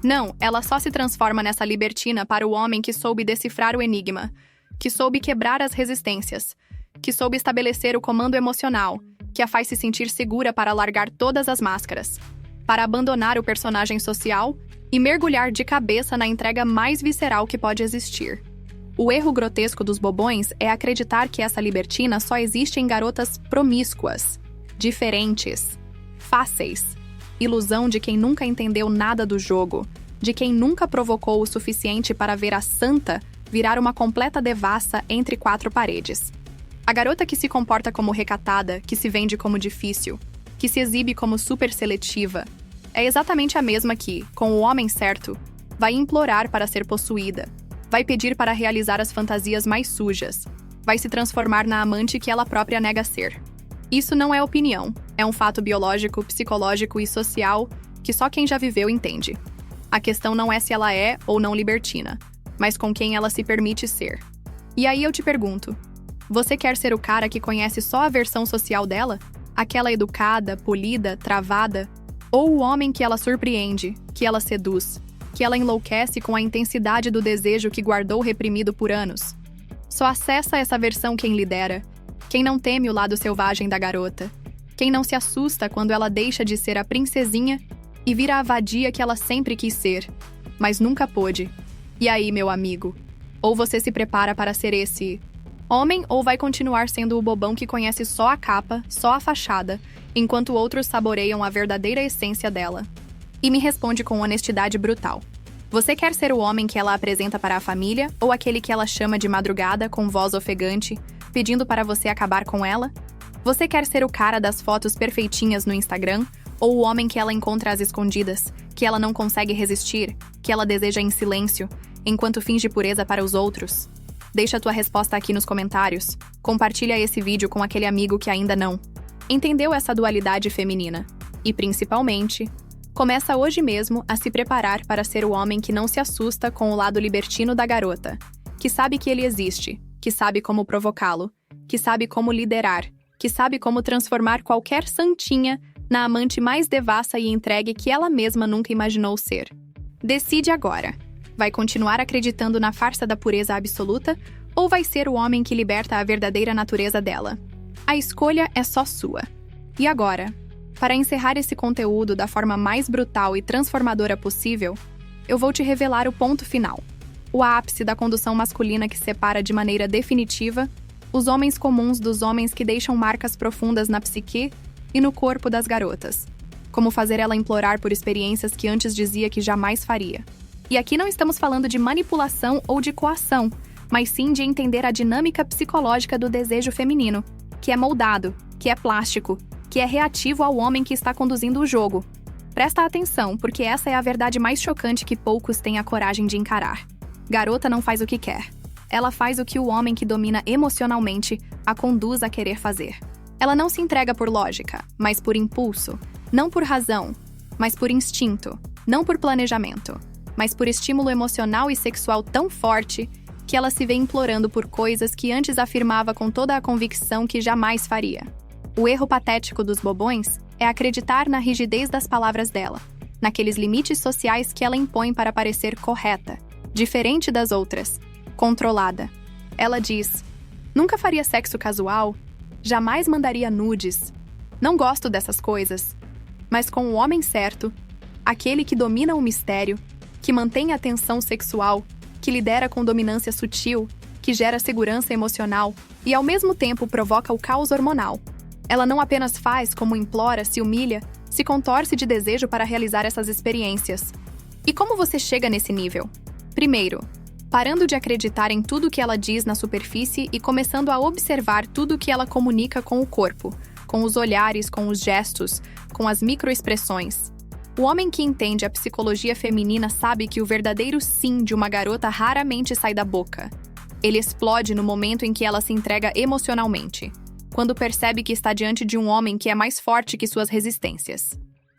Não, ela só se transforma nessa libertina para o homem que soube decifrar o enigma, que soube quebrar as resistências, que soube estabelecer o comando emocional, que a faz se sentir segura para largar todas as máscaras, para abandonar o personagem social e mergulhar de cabeça na entrega mais visceral que pode existir. O erro grotesco dos bobões é acreditar que essa libertina só existe em garotas promíscuas, diferentes, fáceis. Ilusão de quem nunca entendeu nada do jogo, de quem nunca provocou o suficiente para ver a santa virar uma completa devassa entre 4 paredes. A garota que se comporta como recatada, que se vende como difícil, que se exibe como super seletiva, é exatamente a mesma que, com o homem certo, vai implorar para ser possuída, vai pedir para realizar as fantasias mais sujas, vai se transformar na amante que ela própria nega ser. Isso não é opinião, é um fato biológico, psicológico e social que só quem já viveu entende. A questão não é se ela é ou não libertina, mas com quem ela se permite ser. E aí eu te pergunto, você quer ser o cara que conhece só a versão social dela? Aquela educada, polida, travada? Ou o homem que ela surpreende, que ela seduz, que ela enlouquece com a intensidade do desejo que guardou reprimido por anos? Só acessa essa versão quem lidera, quem não teme o lado selvagem da garota, quem não se assusta quando ela deixa de ser a princesinha e vira a vadia que ela sempre quis ser, mas nunca pôde. E aí, meu amigo? Ou você se prepara para ser esse homem ou vai continuar sendo o bobão que conhece só a capa, só a fachada, enquanto outros saboreiam a verdadeira essência dela? E me responde com honestidade brutal. Você quer ser o homem que ela apresenta para a família ou aquele que ela chama de madrugada com voz ofegante, pedindo para você acabar com ela? Você quer ser o cara das fotos perfeitinhas no Instagram ou o homem que ela encontra às escondidas, que ela não consegue resistir, que ela deseja em silêncio, enquanto finge pureza para os outros? Deixa tua resposta aqui nos comentários. Compartilha esse vídeo com aquele amigo que ainda não entendeu essa dualidade feminina. E, principalmente, começa hoje mesmo a se preparar para ser o homem que não se assusta com o lado libertino da garota, que sabe que ele existe, que sabe como provocá-lo, que sabe como liderar, que sabe como transformar qualquer santinha na amante mais devassa e entregue que ela mesma nunca imaginou ser. Decide agora. Vai continuar acreditando na farsa da pureza absoluta ou vai ser o homem que liberta a verdadeira natureza dela? A escolha é só sua. E agora, para encerrar esse conteúdo da forma mais brutal e transformadora possível, eu vou te revelar o ponto final. O ápice da condução masculina que separa de maneira definitiva os homens comuns dos homens que deixam marcas profundas na psique e no corpo das garotas. Como fazer ela implorar por experiências que antes dizia que jamais faria. E aqui não estamos falando de manipulação ou de coação, mas sim de entender a dinâmica psicológica do desejo feminino, que é moldado, que é plástico, que é reativo ao homem que está conduzindo o jogo. Presta atenção, porque essa é a verdade mais chocante que poucos têm a coragem de encarar. Garota não faz o que quer. Ela faz o que o homem que domina emocionalmente a conduz a querer fazer. Ela não se entrega por lógica, mas por impulso. Não por razão, mas por instinto. Não por planejamento, mas por estímulo emocional e sexual tão forte que ela se vê implorando por coisas que antes afirmava com toda a convicção que jamais faria. O erro patético dos bobões é acreditar na rigidez das palavras dela, naqueles limites sociais que ela impõe para parecer correta, diferente das outras, controlada. Ela diz: nunca faria sexo casual, jamais mandaria nudes, não gosto dessas coisas. Mas com o homem certo, aquele que domina o mistério, que mantém a tensão sexual, que lidera com dominância sutil, que gera segurança emocional e ao mesmo tempo provoca o caos hormonal. Ela não apenas faz, como implora, se humilha, se contorce de desejo para realizar essas experiências. E como você chega nesse nível? Primeiro, parando de acreditar em tudo que ela diz na superfície e começando a observar tudo que ela comunica com o corpo, com os olhares, com os gestos, com as microexpressões. O homem que entende a psicologia feminina sabe que o verdadeiro sim de uma garota raramente sai da boca. Ele explode no momento em que ela se entrega emocionalmente, quando percebe que está diante de um homem que é mais forte que suas resistências.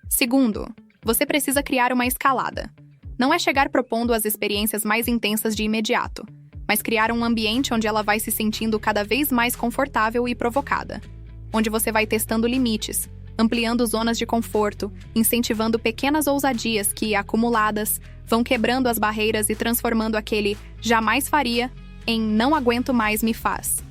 Segundo, você precisa criar uma escalada. Não é chegar propondo as experiências mais intensas de imediato, mas criar um ambiente onde ela vai se sentindo cada vez mais confortável e provocada. Onde você vai testando limites, ampliando zonas de conforto, incentivando pequenas ousadias que, acumuladas, vão quebrando as barreiras e transformando aquele jamais faria em não aguento mais me faz.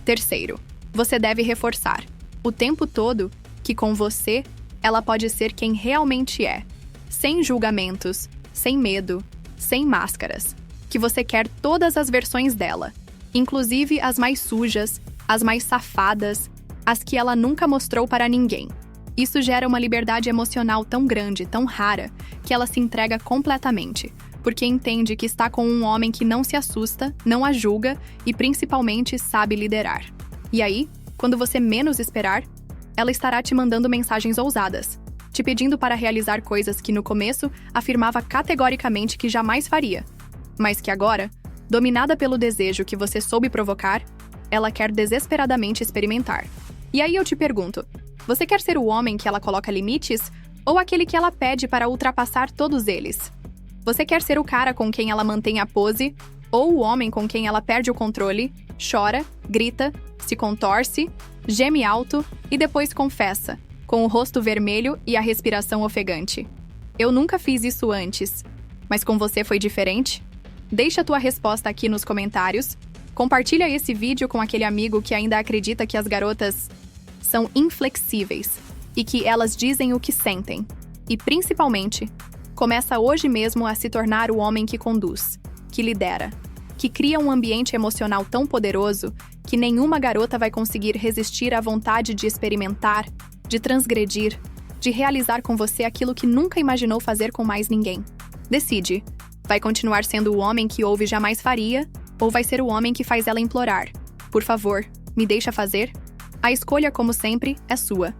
Terceiro, você deve reforçar, o tempo todo, que com você, ela pode ser quem realmente é, sem julgamentos, sem medo, sem máscaras, que você quer todas as versões dela, inclusive as mais sujas, as mais safadas, as que ela nunca mostrou para ninguém. Isso gera uma liberdade emocional tão grande, tão rara, que ela se entrega completamente, porque entende que está com um homem que não se assusta, não a julga e principalmente sabe liderar. E aí, quando você menos esperar, ela estará te mandando mensagens ousadas, te pedindo para realizar coisas que no começo afirmava categoricamente que jamais faria, mas que agora, dominada pelo desejo que você soube provocar, ela quer desesperadamente experimentar. E aí eu te pergunto, você quer ser o homem que ela coloca limites ou aquele que ela pede para ultrapassar todos eles? Você quer ser o cara com quem ela mantém a pose ou o homem com quem ela perde o controle, chora, grita, se contorce, geme alto e depois confessa, com o rosto vermelho e a respiração ofegante? Eu nunca fiz isso antes, mas com você foi diferente? Deixa tua resposta aqui nos comentários. Compartilha esse vídeo com aquele amigo que ainda acredita que as garotas são inflexíveis e que elas dizem o que sentem. E, principalmente, começa hoje mesmo a se tornar o homem que conduz, que lidera, que cria um ambiente emocional tão poderoso que nenhuma garota vai conseguir resistir à vontade de experimentar, de transgredir, de realizar com você aquilo que nunca imaginou fazer com mais ninguém. Decide. Vai continuar sendo o homem que ouve jamais faria, ou vai ser o homem que faz ela implorar: por favor, me deixa fazer? A escolha, como sempre, é sua.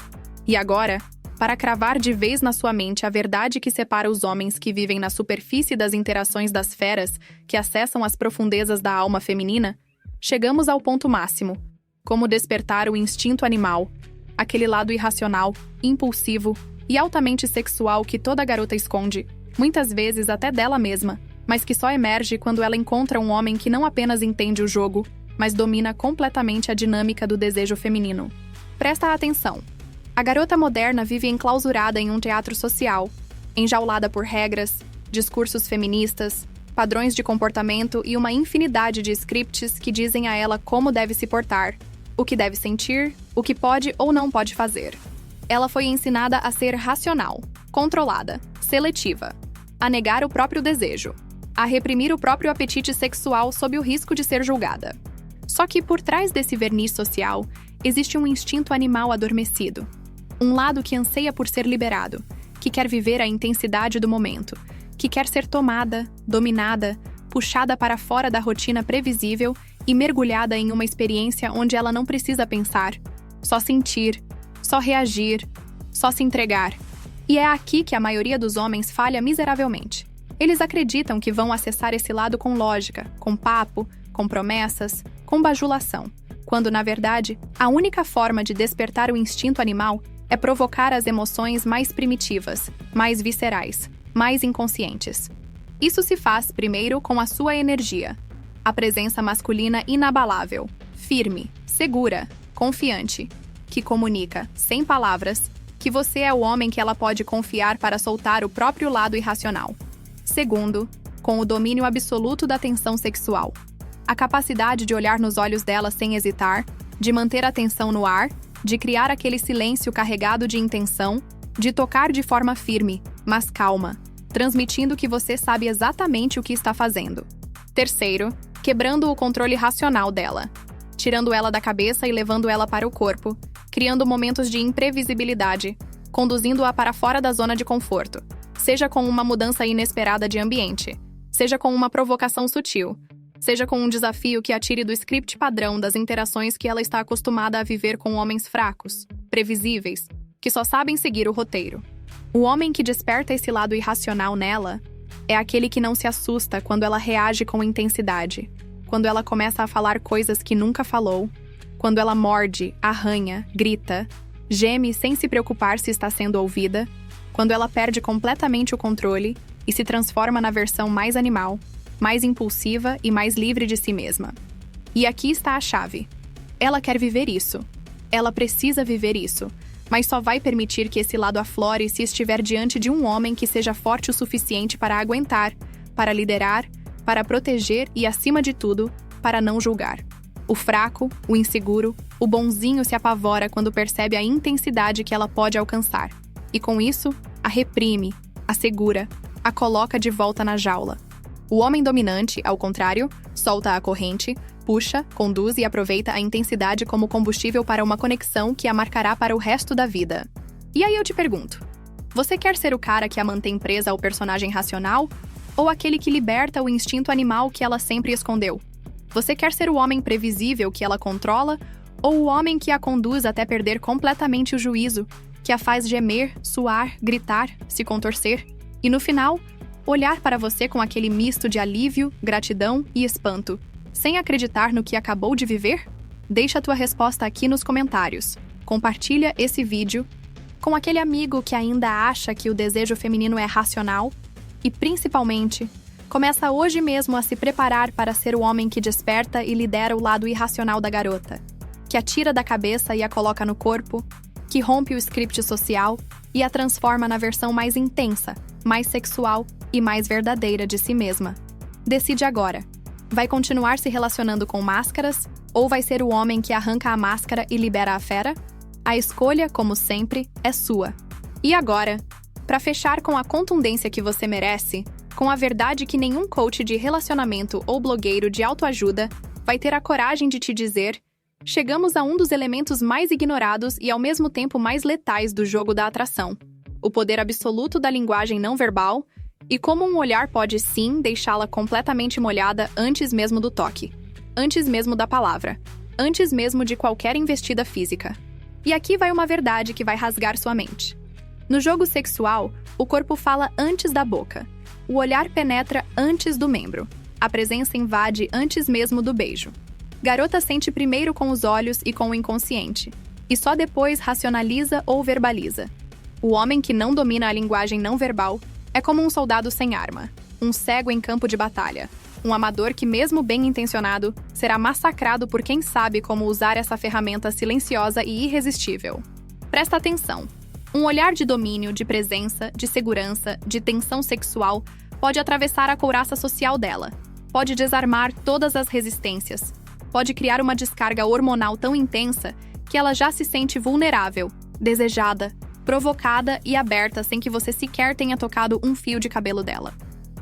E agora, para cravar de vez na sua mente a verdade que separa os homens que vivem na superfície das interações das feras que acessam as profundezas da alma feminina, chegamos ao ponto máximo: como despertar o instinto animal, aquele lado irracional, impulsivo e altamente sexual que toda garota esconde, muitas vezes até dela mesma, mas que só emerge quando ela encontra um homem que não apenas entende o jogo, mas domina completamente a dinâmica do desejo feminino. Presta atenção. A garota moderna vive enclausurada em um teatro social, enjaulada por regras, discursos feministas, padrões de comportamento e uma infinidade de scripts que dizem a ela como deve se portar, o que deve sentir, o que pode ou não pode fazer. Ela foi ensinada a ser racional, controlada, seletiva, a negar o próprio desejo, a reprimir o próprio apetite sexual sob o risco de ser julgada. Só que por trás desse verniz social, existe um instinto animal adormecido. Um lado que anseia por ser liberado, que quer viver a intensidade do momento, que quer ser tomada, dominada, puxada para fora da rotina previsível e mergulhada em uma experiência onde ela não precisa pensar, só sentir, só reagir, só se entregar. E é aqui que a maioria dos homens falha miseravelmente. Eles acreditam que vão acessar esse lado com lógica, com papo, com promessas, com bajulação, quando, na verdade, a única forma de despertar o instinto animal é provocar as emoções mais primitivas, mais viscerais, mais inconscientes. Isso se faz, primeiro, com a sua energia, a presença masculina inabalável, firme, segura, confiante, que comunica, sem palavras, que você é o homem que ela pode confiar para soltar o próprio lado irracional. Segundo, com o domínio absoluto da tensão sexual. A capacidade de olhar nos olhos dela sem hesitar, de manter a atenção no ar, de criar aquele silêncio carregado de intenção, de tocar de forma firme, mas calma, transmitindo que você sabe exatamente o que está fazendo. Terceiro, quebrando o controle racional dela, tirando ela da cabeça e levando ela para o corpo, criando momentos de imprevisibilidade, conduzindo-a para fora da zona de conforto, seja com uma mudança inesperada de ambiente, seja com uma provocação sutil, seja com um desafio que a tire do script padrão das interações que ela está acostumada a viver com homens fracos, previsíveis, que só sabem seguir o roteiro. O homem que desperta esse lado irracional nela é aquele que não se assusta quando ela reage com intensidade, quando ela começa a falar coisas que nunca falou, quando ela morde, arranha, grita, geme sem se preocupar se está sendo ouvida, quando ela perde completamente o controle e se transforma na versão mais animal, mais impulsiva e mais livre de si mesma. E aqui está a chave. Ela quer viver isso. Ela precisa viver isso, mas só vai permitir que esse lado aflore se estiver diante de um homem que seja forte o suficiente para aguentar, para liderar, para proteger e, acima de tudo, para não julgar. O fraco, o inseguro, o bonzinho se apavora quando percebe a intensidade que ela pode alcançar. E com isso, a reprime, a segura, a coloca de volta na jaula. O homem dominante, ao contrário, solta a corrente, puxa, conduz e aproveita a intensidade como combustível para uma conexão que a marcará para o resto da vida. E aí eu te pergunto, você quer ser o cara que a mantém presa ao personagem racional ou aquele que liberta o instinto animal que ela sempre escondeu? Você quer ser o homem previsível que ela controla ou o homem que a conduz até perder completamente o juízo, que a faz gemer, suar, gritar, se contorcer e, no final, olhar para você com aquele misto de alívio, gratidão e espanto, sem acreditar no que acabou de viver? Deixa a tua resposta aqui nos comentários. Compartilha esse vídeo com aquele amigo que ainda acha que o desejo feminino é racional e, principalmente, começa hoje mesmo a se preparar para ser o homem que desperta e lidera o lado irracional da garota, que a tira da cabeça e a coloca no corpo, que rompe o script social e a transforma na versão mais intensa, mais sexual e mais verdadeira de si mesma. Decide agora. Vai continuar se relacionando com máscaras ou vai ser o homem que arranca a máscara e libera a fera? A escolha, como sempre, é sua. E agora, para fechar com a contundência que você merece, com a verdade que nenhum coach de relacionamento ou blogueiro de autoajuda vai ter a coragem de te dizer, chegamos a um dos elementos mais ignorados e ao mesmo tempo mais letais do jogo da atração: o poder absoluto da linguagem não verbal e como um olhar pode sim deixá-la completamente molhada antes mesmo do toque, antes mesmo da palavra, antes mesmo de qualquer investida física. E aqui vai uma verdade que vai rasgar sua mente. No jogo sexual, o corpo fala antes da boca, o olhar penetra antes do membro, a presença invade antes mesmo do beijo. Garota sente primeiro com os olhos e com o inconsciente, e só depois racionaliza ou verbaliza. O homem que não domina a linguagem não verbal é como um soldado sem arma, um cego em campo de batalha, um amador que, mesmo bem intencionado, será massacrado por quem sabe como usar essa ferramenta silenciosa e irresistível. Presta atenção. Um olhar de domínio, de presença, de segurança, de tensão sexual pode atravessar a couraça social dela, pode desarmar todas as resistências, pode criar uma descarga hormonal tão intensa que ela já se sente vulnerável, desejada, provocada e aberta sem que você sequer tenha tocado um fio de cabelo dela.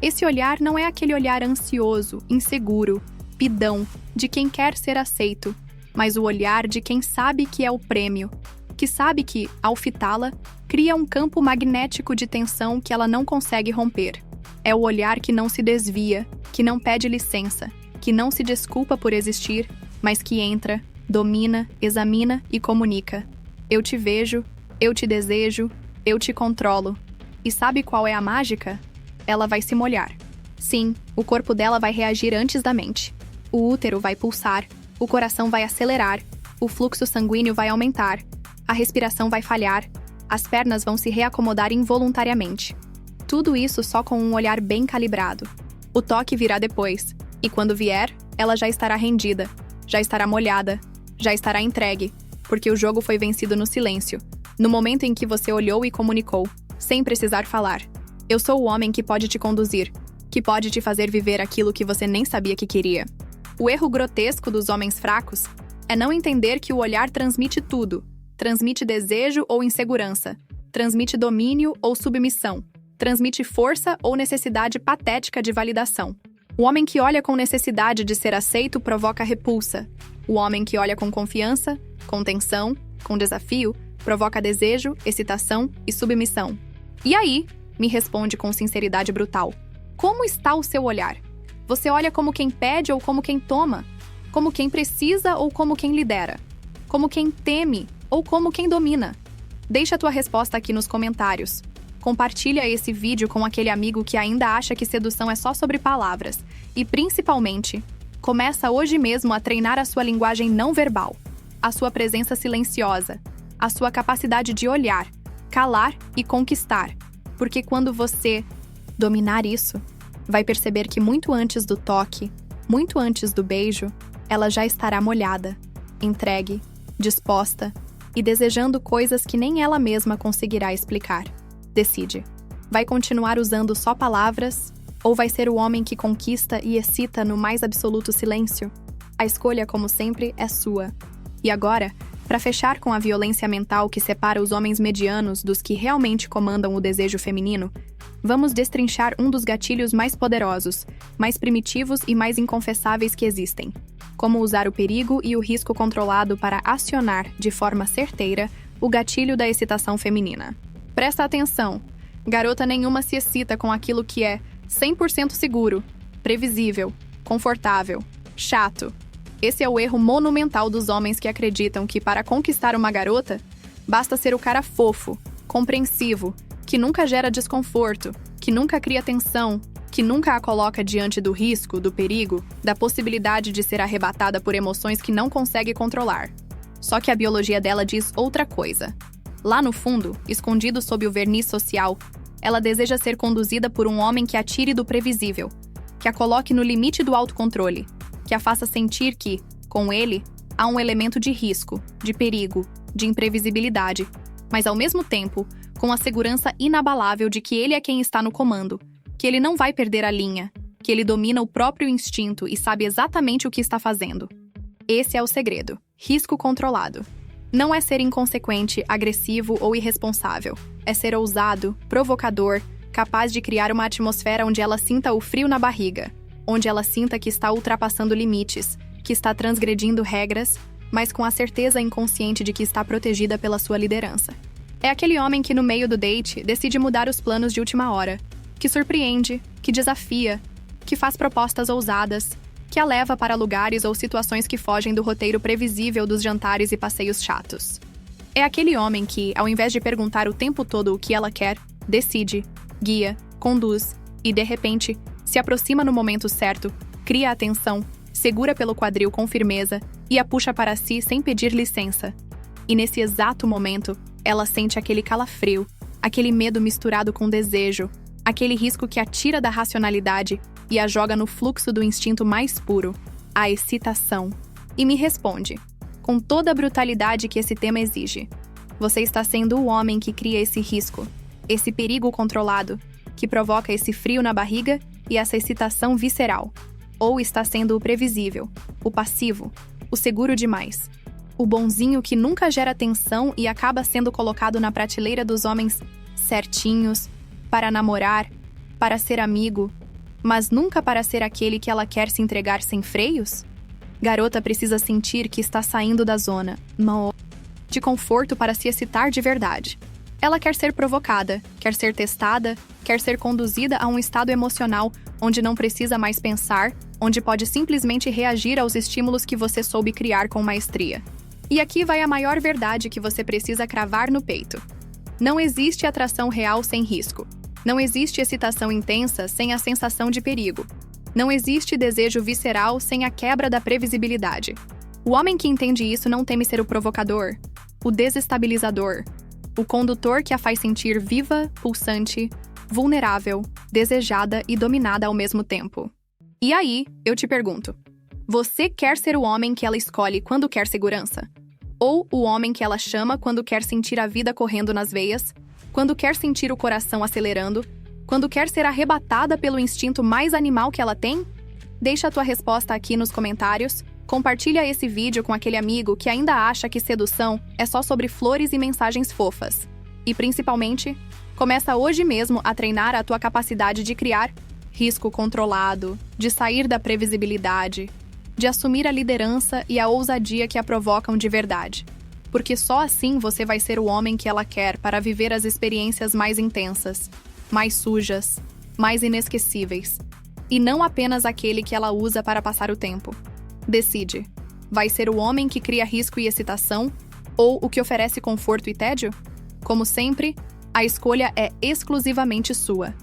Esse olhar não é aquele olhar ansioso, inseguro, pidão, de quem quer ser aceito, mas o olhar de quem sabe que é o prêmio, que sabe que, ao fitá-la, cria um campo magnético de tensão que ela não consegue romper. É o olhar que não se desvia, que não pede licença, que não se desculpa por existir, mas que entra, domina, examina e comunica. Eu te vejo, eu te desejo, eu te controlo. E sabe qual é a mágica? Ela vai se molhar. Sim, o corpo dela vai reagir antes da mente. O útero vai pulsar, o coração vai acelerar, o fluxo sanguíneo vai aumentar, a respiração vai falhar, as pernas vão se reacomodar involuntariamente. Tudo isso só com um olhar bem calibrado. O toque virá depois, e quando vier, ela já estará rendida, já estará molhada, já estará entregue, porque o jogo foi vencido no silêncio, no momento em que você olhou e comunicou, sem precisar falar. Eu sou o homem que pode te conduzir, que pode te fazer viver aquilo que você nem sabia que queria. O erro grotesco dos homens fracos é não entender que o olhar transmite tudo. Transmite desejo ou insegurança, transmite domínio ou submissão, transmite força ou necessidade patética de validação. O homem que olha com necessidade de ser aceito provoca repulsa. O homem que olha com confiança, com tensão, com desafio, provoca desejo, excitação e submissão. E aí, me responde com sinceridade brutal. Como está o seu olhar? Você olha como quem pede ou como quem toma? Como quem precisa ou como quem lidera? Como quem teme ou como quem domina? Deixa a tua resposta aqui nos comentários. Compartilha esse vídeo com aquele amigo que ainda acha que sedução é só sobre palavras. E, principalmente, começa hoje mesmo a treinar a sua linguagem não verbal, a sua presença silenciosa, a sua capacidade de olhar, calar e conquistar. Porque quando você dominar isso, vai perceber que muito antes do toque, muito antes do beijo, ela já estará molhada, entregue, disposta e desejando coisas que nem ela mesma conseguirá explicar. Decide. Vai continuar usando só palavras ou vai ser o homem que conquista e excita no mais absoluto silêncio? A escolha, como sempre, é sua. E agora, para fechar com a violência mental que separa os homens medianos dos que realmente comandam o desejo feminino, vamos destrinchar um dos gatilhos mais poderosos, mais primitivos e mais inconfessáveis que existem. Como usar o perigo e o risco controlado para acionar, de forma certeira, o gatilho da excitação feminina. Presta atenção! Garota nenhuma se excita com aquilo que é 100% seguro, previsível, confortável, chato. Esse é o erro monumental dos homens que acreditam que para conquistar uma garota, basta ser o cara fofo, compreensivo, que nunca gera desconforto, que nunca cria tensão, que nunca a coloca diante do risco, do perigo, da possibilidade de ser arrebatada por emoções que não consegue controlar. Só que a biologia dela diz outra coisa. Lá no fundo, escondido sob o verniz social, ela deseja ser conduzida por um homem que a tire do previsível, que a coloque no limite do autocontrole, que a faça sentir que, com ele, há um elemento de risco, de perigo, de imprevisibilidade, mas ao mesmo tempo, com a segurança inabalável de que ele é quem está no comando, que ele não vai perder a linha, que ele domina o próprio instinto e sabe exatamente o que está fazendo. Esse é o segredo. Risco controlado. Não é ser inconsequente, agressivo ou irresponsável. É ser ousado, provocador, capaz de criar uma atmosfera onde ela sinta o frio na barriga, onde ela sinta que está ultrapassando limites, que está transgredindo regras, mas com a certeza inconsciente de que está protegida pela sua liderança. É aquele homem que no meio do date decide mudar os planos de última hora, que surpreende, que desafia, que faz propostas ousadas, que a leva para lugares ou situações que fogem do roteiro previsível dos jantares e passeios chatos. É aquele homem que, ao invés de perguntar o tempo todo o que ela quer, decide, guia, conduz e, de repente, se aproxima no momento certo, cria atenção, segura pelo quadril com firmeza e a puxa para si sem pedir licença. E nesse exato momento, ela sente aquele calafrio, aquele medo misturado com desejo, aquele risco que a tira da racionalidade e a joga no fluxo do instinto mais puro, a excitação. E me responde, com toda a brutalidade que esse tema exige, você está sendo o homem que cria esse risco, esse perigo controlado, que provoca esse frio na barriga e essa excitação visceral, ou está sendo o previsível, o passivo, o seguro demais, o bonzinho que nunca gera tensão e acaba sendo colocado na prateleira dos homens certinhos, para namorar, para ser amigo, mas nunca para ser aquele que ela quer se entregar sem freios? Garota precisa sentir que está saindo da zona. de conforto para se excitar de verdade. Ela quer ser provocada, quer ser testada, quer ser conduzida a um estado emocional onde não precisa mais pensar, onde pode simplesmente reagir aos estímulos que você soube criar com maestria. E aqui vai a maior verdade que você precisa cravar no peito. Não existe atração real sem risco. Não existe excitação intensa sem a sensação de perigo. Não existe desejo visceral sem a quebra da previsibilidade. O homem que entende isso não teme ser o provocador, o desestabilizador, o condutor que a faz sentir viva, pulsante, vulnerável, desejada e dominada ao mesmo tempo. E aí, eu te pergunto, você quer ser o homem que ela escolhe quando quer segurança? Ou o homem que ela chama quando quer sentir a vida correndo nas veias, quando quer sentir o coração acelerando, quando quer ser arrebatada pelo instinto mais animal que ela tem? Deixa a tua resposta aqui nos comentários. Compartilha esse vídeo com aquele amigo que ainda acha que sedução é só sobre flores e mensagens fofas. E, principalmente, começa hoje mesmo a treinar a tua capacidade de criar risco controlado, de sair da previsibilidade, de assumir a liderança e a ousadia que a provocam de verdade. Porque só assim você vai ser o homem que ela quer para viver as experiências mais intensas, mais sujas, mais inesquecíveis. E não apenas aquele que ela usa para passar o tempo. Decide. Vai ser o homem que cria risco e excitação ou o que oferece conforto e tédio? Como sempre, a escolha é exclusivamente sua.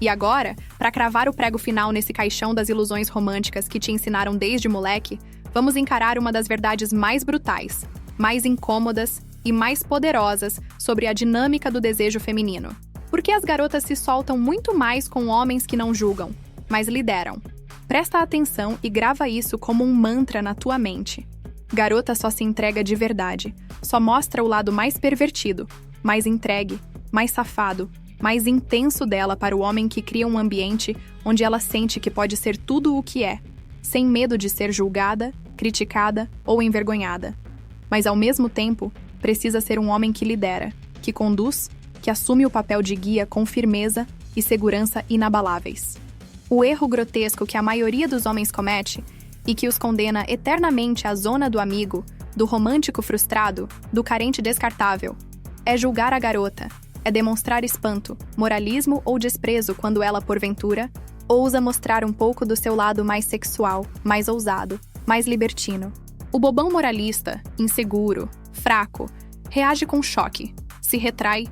E agora, para cravar o prego final nesse caixão das ilusões românticas que te ensinaram desde moleque, vamos encarar uma das verdades mais brutais, mais incômodas e mais poderosas sobre a dinâmica do desejo feminino. Porque as garotas se soltam muito mais com homens que não julgam, mas lideram. Presta atenção e grava isso como um mantra na tua mente. Garota só se entrega de verdade, só mostra o lado mais pervertido, mais entregue, mais safado, mais intenso dela para o homem que cria um ambiente onde ela sente que pode ser tudo o que é, sem medo de ser julgada, criticada ou envergonhada. Mas ao mesmo tempo, precisa ser um homem que lidera, que conduz, que assume o papel de guia com firmeza e segurança inabaláveis. O erro grotesco que a maioria dos homens comete e que os condena eternamente à zona do amigo, do romântico frustrado, do carente descartável, é julgar a garota, é demonstrar espanto, moralismo ou desprezo quando ela, porventura, ousa mostrar um pouco do seu lado mais sexual, mais ousado, mais libertino. O bobão moralista, inseguro, fraco, reage com choque, se retrai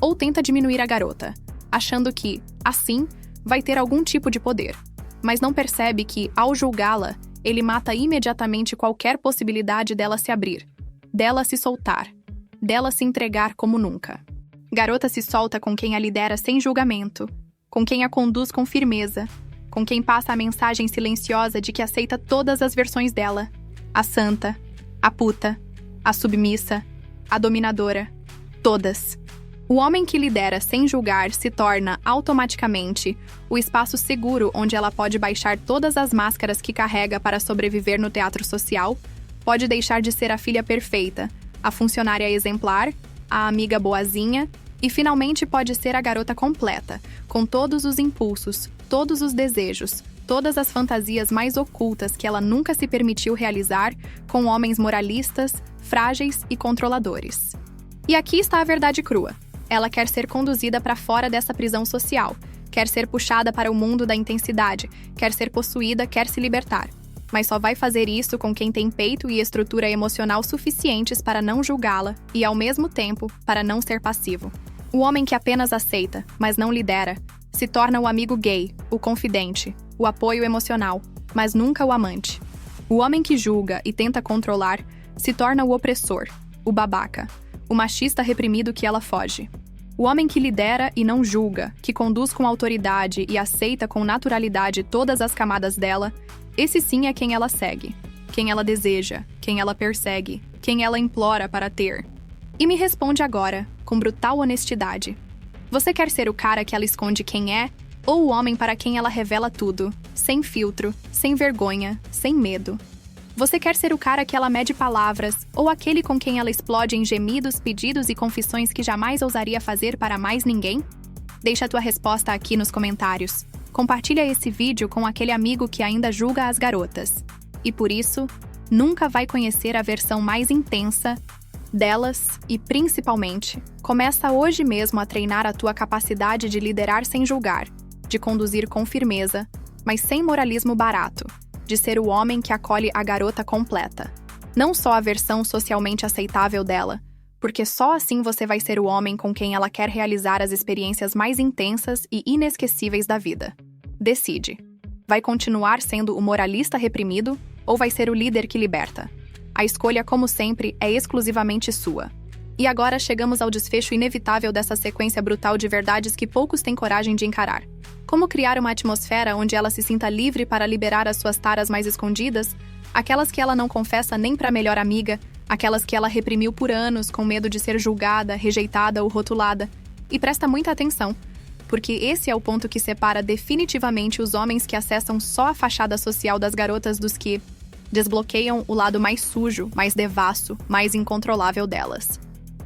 ou tenta diminuir a garota, achando que, assim, vai ter algum tipo de poder, mas não percebe que, ao julgá-la, ele mata imediatamente qualquer possibilidade dela se abrir, dela se soltar, dela se entregar como nunca. Garota se solta com quem a lidera sem julgamento, com quem a conduz com firmeza, com quem passa a mensagem silenciosa de que aceita todas as versões dela, a santa, a puta, a submissa, a dominadora, todas. O homem que lidera sem julgar se torna, automaticamente, o espaço seguro onde ela pode baixar todas as máscaras que carrega para sobreviver no teatro social, pode deixar de ser a filha perfeita, a funcionária exemplar, a amiga boazinha, e finalmente pode ser a garota completa, com todos os impulsos, todos os desejos, todas as fantasias mais ocultas que ela nunca se permitiu realizar com homens moralistas, frágeis e controladores. E aqui está a verdade crua. Ela quer ser conduzida para fora dessa prisão social, quer ser puxada para o mundo da intensidade, quer ser possuída, quer se libertar. Mas só vai fazer isso com quem tem peito e estrutura emocional suficientes para não julgá-la e, ao mesmo tempo, para não ser passivo. O homem que apenas aceita, mas não lidera, se torna o amigo gay, o confidente, o apoio emocional, mas nunca o amante. O homem que julga e tenta controlar se torna o opressor, o babaca, o machista reprimido que ela foge. O homem que lidera e não julga, que conduz com autoridade e aceita com naturalidade todas as camadas dela, esse sim é quem ela segue, quem ela deseja, quem ela persegue, quem ela implora para ter. E me responde agora, com brutal honestidade. Você quer ser o cara que ela esconde quem é, ou o homem para quem ela revela tudo, sem filtro, sem vergonha, sem medo? Você quer ser o cara que ela mede palavras, ou aquele com quem ela explode em gemidos, pedidos e confissões que jamais ousaria fazer para mais ninguém? Deixa a tua resposta aqui nos comentários. Compartilha esse vídeo com aquele amigo que ainda julga as garotas. E por isso, nunca vai conhecer a versão mais intensa, Delas, e principalmente, começa hoje mesmo a treinar a tua capacidade de liderar sem julgar, de conduzir com firmeza, mas sem moralismo barato, de ser o homem que acolhe a garota completa, não só a versão socialmente aceitável dela, porque só assim você vai ser o homem com quem ela quer realizar as experiências mais intensas e inesquecíveis da vida. Decide. Vai continuar sendo o moralista reprimido ou vai ser o líder que liberta? A escolha, como sempre, é exclusivamente sua. E agora chegamos ao desfecho inevitável dessa sequência brutal de verdades que poucos têm coragem de encarar. Como criar uma atmosfera onde ela se sinta livre para liberar as suas taras mais escondidas, aquelas que ela não confessa nem para a melhor amiga, aquelas que ela reprimiu por anos com medo de ser julgada, rejeitada ou rotulada. E presta muita atenção, porque esse é o ponto que separa definitivamente os homens que acessam só a fachada social das garotas dos que desbloqueiam o lado mais sujo, mais devasso, mais incontrolável delas.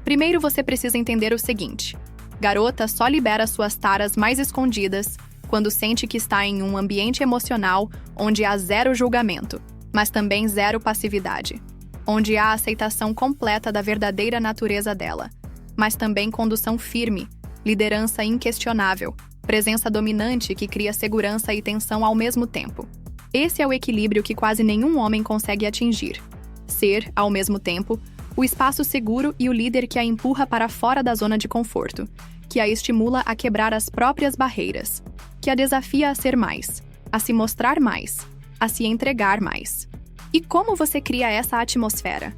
Primeiro você precisa entender o seguinte: garota só libera suas taras mais escondidas quando sente que está em um ambiente emocional onde há zero julgamento, mas também zero passividade, onde há aceitação completa da verdadeira natureza dela, mas também condução firme, liderança inquestionável, presença dominante que cria segurança e tensão ao mesmo tempo. Esse é o equilíbrio que quase nenhum homem consegue atingir. Ser, ao mesmo tempo, o espaço seguro e o líder que a empurra para fora da zona de conforto, que a estimula a quebrar as próprias barreiras, que a desafia a ser mais, a se mostrar mais, a se entregar mais. E como você cria essa atmosfera?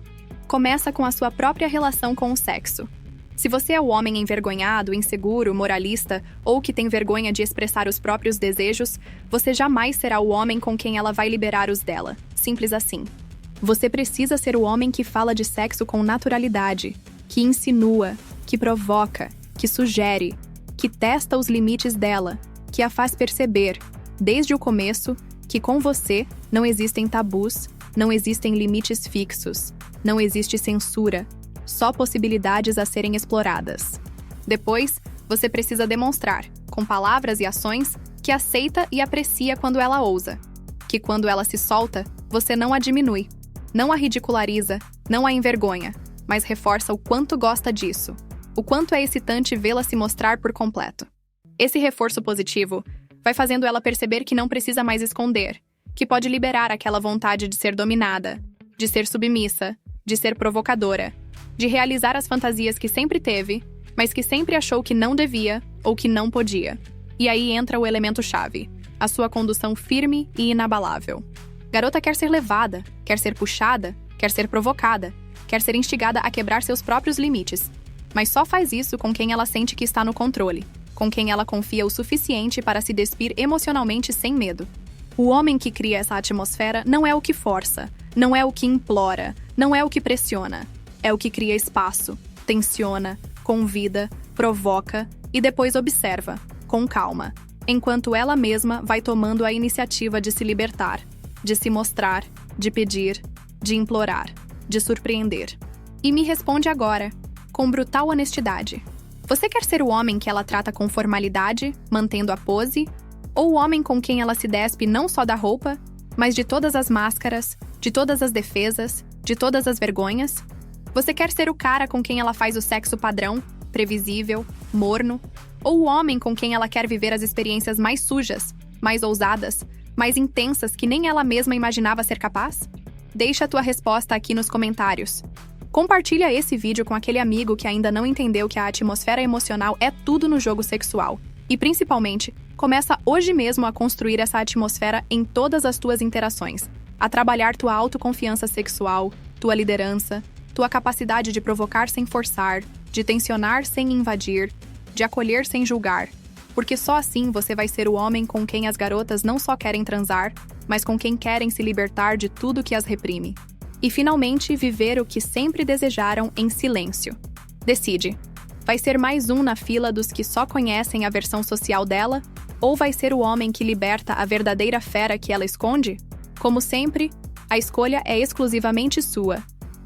Começa com a sua própria relação com o sexo. Se você é o homem envergonhado, inseguro, moralista ou que tem vergonha de expressar os próprios desejos, você jamais será o homem com quem ela vai liberar os dela. Simples assim. Você precisa ser o homem que fala de sexo com naturalidade, que insinua, que provoca, que sugere, que testa os limites dela, que a faz perceber, desde o começo, que com você não existem tabus, não existem limites fixos, não existe censura, só possibilidades a serem exploradas. Depois, você precisa demonstrar, com palavras e ações, que aceita e aprecia quando ela ousa, que quando ela se solta, você não a diminui, não a ridiculariza, não a envergonha, mas reforça o quanto gosta disso, o quanto é excitante vê-la se mostrar por completo. Esse reforço positivo vai fazendo ela perceber que não precisa mais esconder, que pode liberar aquela vontade de ser dominada, de ser submissa, de ser provocadora, de realizar as fantasias que sempre teve, mas que sempre achou que não devia ou que não podia. E aí entra o elemento-chave, a sua condução firme e inabalável. Garota quer ser levada, quer ser puxada, quer ser provocada, quer ser instigada a quebrar seus próprios limites, mas só faz isso com quem ela sente que está no controle, com quem ela confia o suficiente para se despir emocionalmente sem medo. O homem que cria essa atmosfera não é o que força, não é o que implora, não é o que pressiona. É o que cria espaço, tensiona, convida, provoca e depois observa, com calma, enquanto ela mesma vai tomando a iniciativa de se libertar, de se mostrar, de pedir, de implorar, de surpreender. E me responde agora, com brutal honestidade. Você quer ser o homem que ela trata com formalidade, mantendo a pose? Ou o homem com quem ela se despe não só da roupa, mas de todas as máscaras, de todas as defesas, de todas as vergonhas? Você quer ser o cara com quem ela faz o sexo padrão, previsível, morno? Ou o homem com quem ela quer viver as experiências mais sujas, mais ousadas, mais intensas que nem ela mesma imaginava ser capaz? Deixa a tua resposta aqui nos comentários. Compartilha esse vídeo com aquele amigo que ainda não entendeu que a atmosfera emocional é tudo no jogo sexual. E, principalmente, começa hoje mesmo a construir essa atmosfera em todas as tuas interações, a trabalhar tua autoconfiança sexual, tua liderança, tua capacidade de provocar sem forçar, de tensionar sem invadir, de acolher sem julgar, porque só assim você vai ser o homem com quem as garotas não só querem transar, mas com quem querem se libertar de tudo que as reprime. E finalmente viver o que sempre desejaram em silêncio. Decide. Vai ser mais um na fila dos que só conhecem a versão social dela? Ou vai ser o homem que liberta a verdadeira fera que ela esconde? Como sempre, a escolha é exclusivamente sua.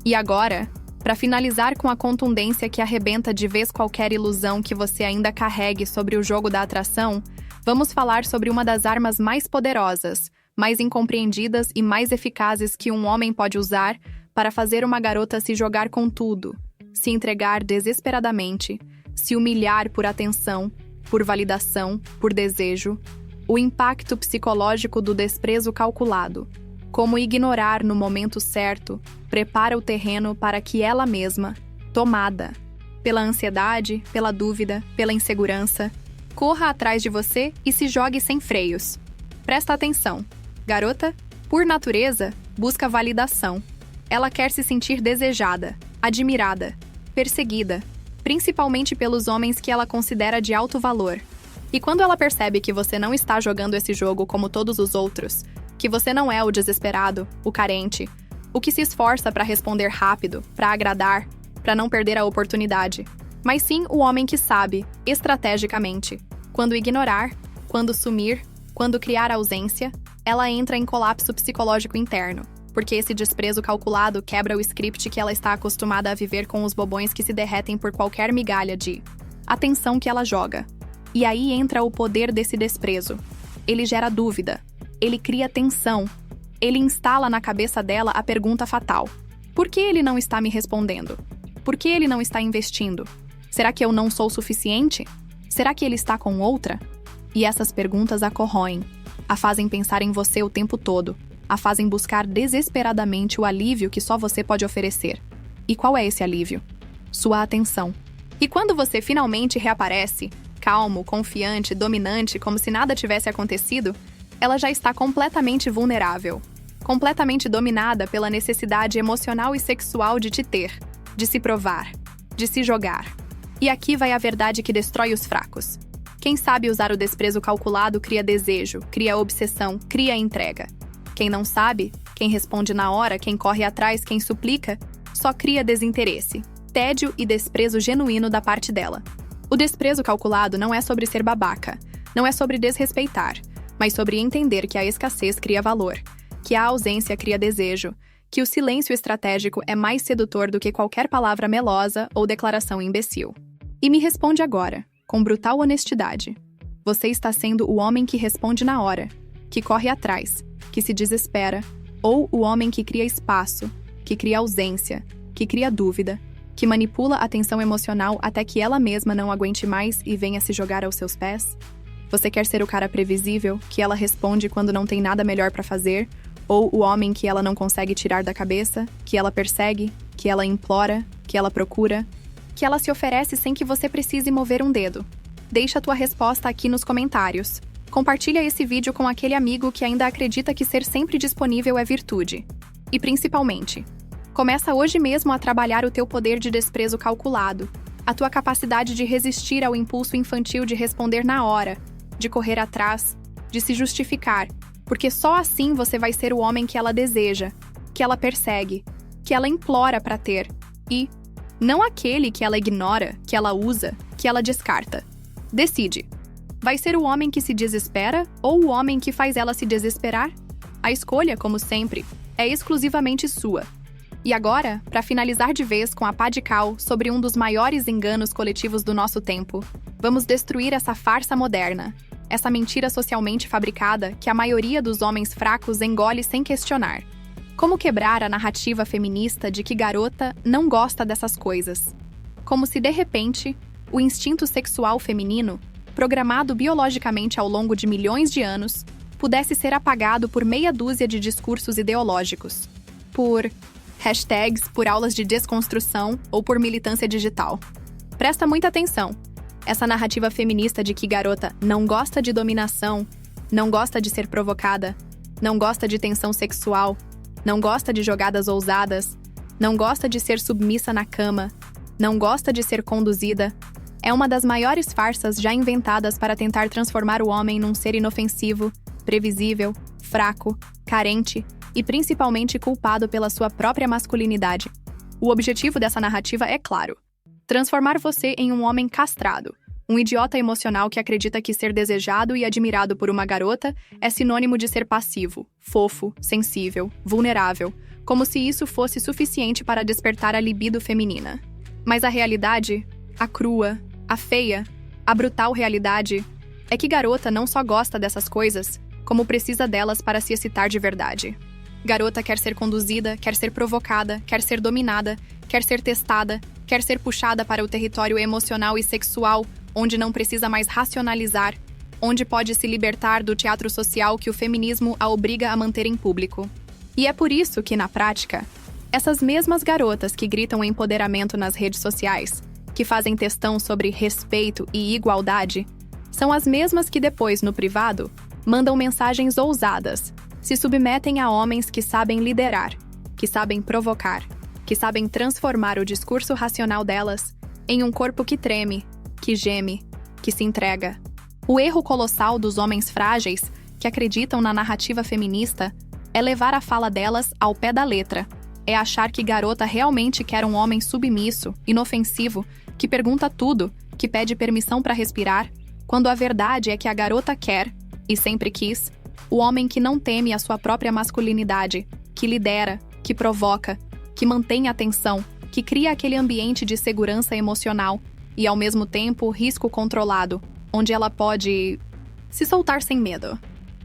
E agora, para finalizar com a contundência que arrebenta de vez qualquer ilusão que você ainda carregue sobre o jogo da atração, vamos falar sobre uma das armas mais poderosas, mais incompreendidas e mais eficazes que um homem pode usar para fazer uma garota se jogar com tudo, se entregar desesperadamente, se humilhar por atenção, por validação, por desejo, o impacto psicológico do desprezo calculado, como ignorar no momento certo, prepara o terreno para que ela mesma, tomada pela ansiedade, pela dúvida, pela insegurança, corra atrás de você e se jogue sem freios. Presta atenção. Garota, por natureza, busca validação. Ela quer se sentir desejada, admirada, perseguida, principalmente pelos homens que ela considera de alto valor. E quando ela percebe que você não está jogando esse jogo como todos os outros, que você não é o desesperado, o carente, o que se esforça para responder rápido, para agradar, para não perder a oportunidade, mas sim o homem que sabe, estrategicamente, quando ignorar, quando sumir, quando criar ausência, ela entra em colapso psicológico interno, porque esse desprezo calculado quebra o script que ela está acostumada a viver com os bobões que se derretem por qualquer migalha de atenção que ela joga. E aí entra o poder desse desprezo. Ele gera dúvida, ele cria tensão, ele instala na cabeça dela a pergunta fatal: por que ele não está me respondendo? Por que ele não está investindo? Será que eu não sou suficiente? Será que ele está com outra? E essas perguntas a corroem, a fazem pensar em você o tempo todo, a fazem buscar desesperadamente o alívio que só você pode oferecer. E qual é esse alívio? Sua atenção. E quando você finalmente reaparece, calmo, confiante, dominante, como se nada tivesse acontecido, ela já está completamente vulnerável, completamente dominada pela necessidade emocional e sexual de te ter, de se provar, de se jogar. E aqui vai a verdade que destrói os fracos. Quem sabe usar o desprezo calculado cria desejo, cria obsessão, cria entrega. Quem não sabe, quem responde na hora, quem corre atrás, quem suplica, só cria desinteresse, tédio e desprezo genuíno da parte dela. O desprezo calculado não é sobre ser babaca, não é sobre desrespeitar, mas sobre entender que a escassez cria valor, que a ausência cria desejo, que o silêncio estratégico é mais sedutor do que qualquer palavra melosa ou declaração imbecil. E me responde agora, com brutal honestidade. Você está sendo o homem que responde na hora, que corre atrás, que se desespera, ou o homem que cria espaço, que cria ausência, que cria dúvida, que manipula a tensão emocional até que ela mesma não aguente mais e venha se jogar aos seus pés? Você quer ser o cara previsível, que ela responde quando não tem nada melhor para fazer, ou o homem que ela não consegue tirar da cabeça, que ela persegue, que ela implora, que ela procura, que ela se oferece sem que você precise mover um dedo? Deixa a tua resposta aqui nos comentários. Compartilha esse vídeo com aquele amigo que ainda acredita que ser sempre disponível é virtude. E principalmente, começa hoje mesmo a trabalhar o teu poder de desprezo calculado, a tua capacidade de resistir ao impulso infantil de responder na hora, de correr atrás, de se justificar, porque só assim você vai ser o homem que ela deseja, que ela persegue, que ela implora para ter, e não aquele que ela ignora, que ela usa, que ela descarta. Decide. Vai ser o homem que se desespera ou o homem que faz ela se desesperar? A escolha, como sempre, é exclusivamente sua. E agora, para finalizar de vez com a pá de cal sobre um dos maiores enganos coletivos do nosso tempo, vamos destruir essa farsa moderna, essa mentira socialmente fabricada que a maioria dos homens fracos engole sem questionar. Como quebrar a narrativa feminista de que garota não gosta dessas coisas? Como se, de repente, o instinto sexual feminino, programado biologicamente ao longo de milhões de anos, pudesse ser apagado por meia dúzia de discursos ideológicos, por hashtags, por aulas de desconstrução ou por militância digital. Presta muita atenção. Essa narrativa feminista de que garota não gosta de dominação, não gosta de ser provocada, não gosta de tensão sexual, não gosta de jogadas ousadas, não gosta de ser submissa na cama, não gosta de ser conduzida, é uma das maiores farsas já inventadas para tentar transformar o homem num ser inofensivo, previsível, fraco, carente e principalmente culpado pela sua própria masculinidade. O objetivo dessa narrativa é claro: transformar você em um homem castrado, um idiota emocional que acredita que ser desejado e admirado por uma garota é sinônimo de ser passivo, fofo, sensível, vulnerável, como se isso fosse suficiente para despertar a libido feminina. Mas a realidade, a crua, a feia, a brutal realidade, é que garota não só gosta dessas coisas, como precisa delas para se excitar de verdade. Garota quer ser conduzida, quer ser provocada, quer ser dominada, quer ser testada, quer ser puxada para o território emocional e sexual, onde não precisa mais racionalizar, onde pode se libertar do teatro social que o feminismo a obriga a manter em público. E é por isso que, na prática, essas mesmas garotas que gritam empoderamento nas redes sociais, que fazem textão sobre respeito e igualdade, são as mesmas que depois, no privado, mandam mensagens ousadas, se submetem a homens que sabem liderar, que sabem provocar, que sabem transformar o discurso racional delas em um corpo que treme, que geme, que se entrega. O erro colossal dos homens frágeis, que acreditam na narrativa feminista, é levar a fala delas ao pé da letra. É achar que garota realmente quer um homem submisso, inofensivo, que pergunta tudo, que pede permissão para respirar, quando a verdade é que a garota quer, e sempre quis, o homem que não teme a sua própria masculinidade, que lidera, que provoca, que mantém a atenção, que cria aquele ambiente de segurança emocional e, ao mesmo tempo, risco controlado, onde ela pode se soltar sem medo.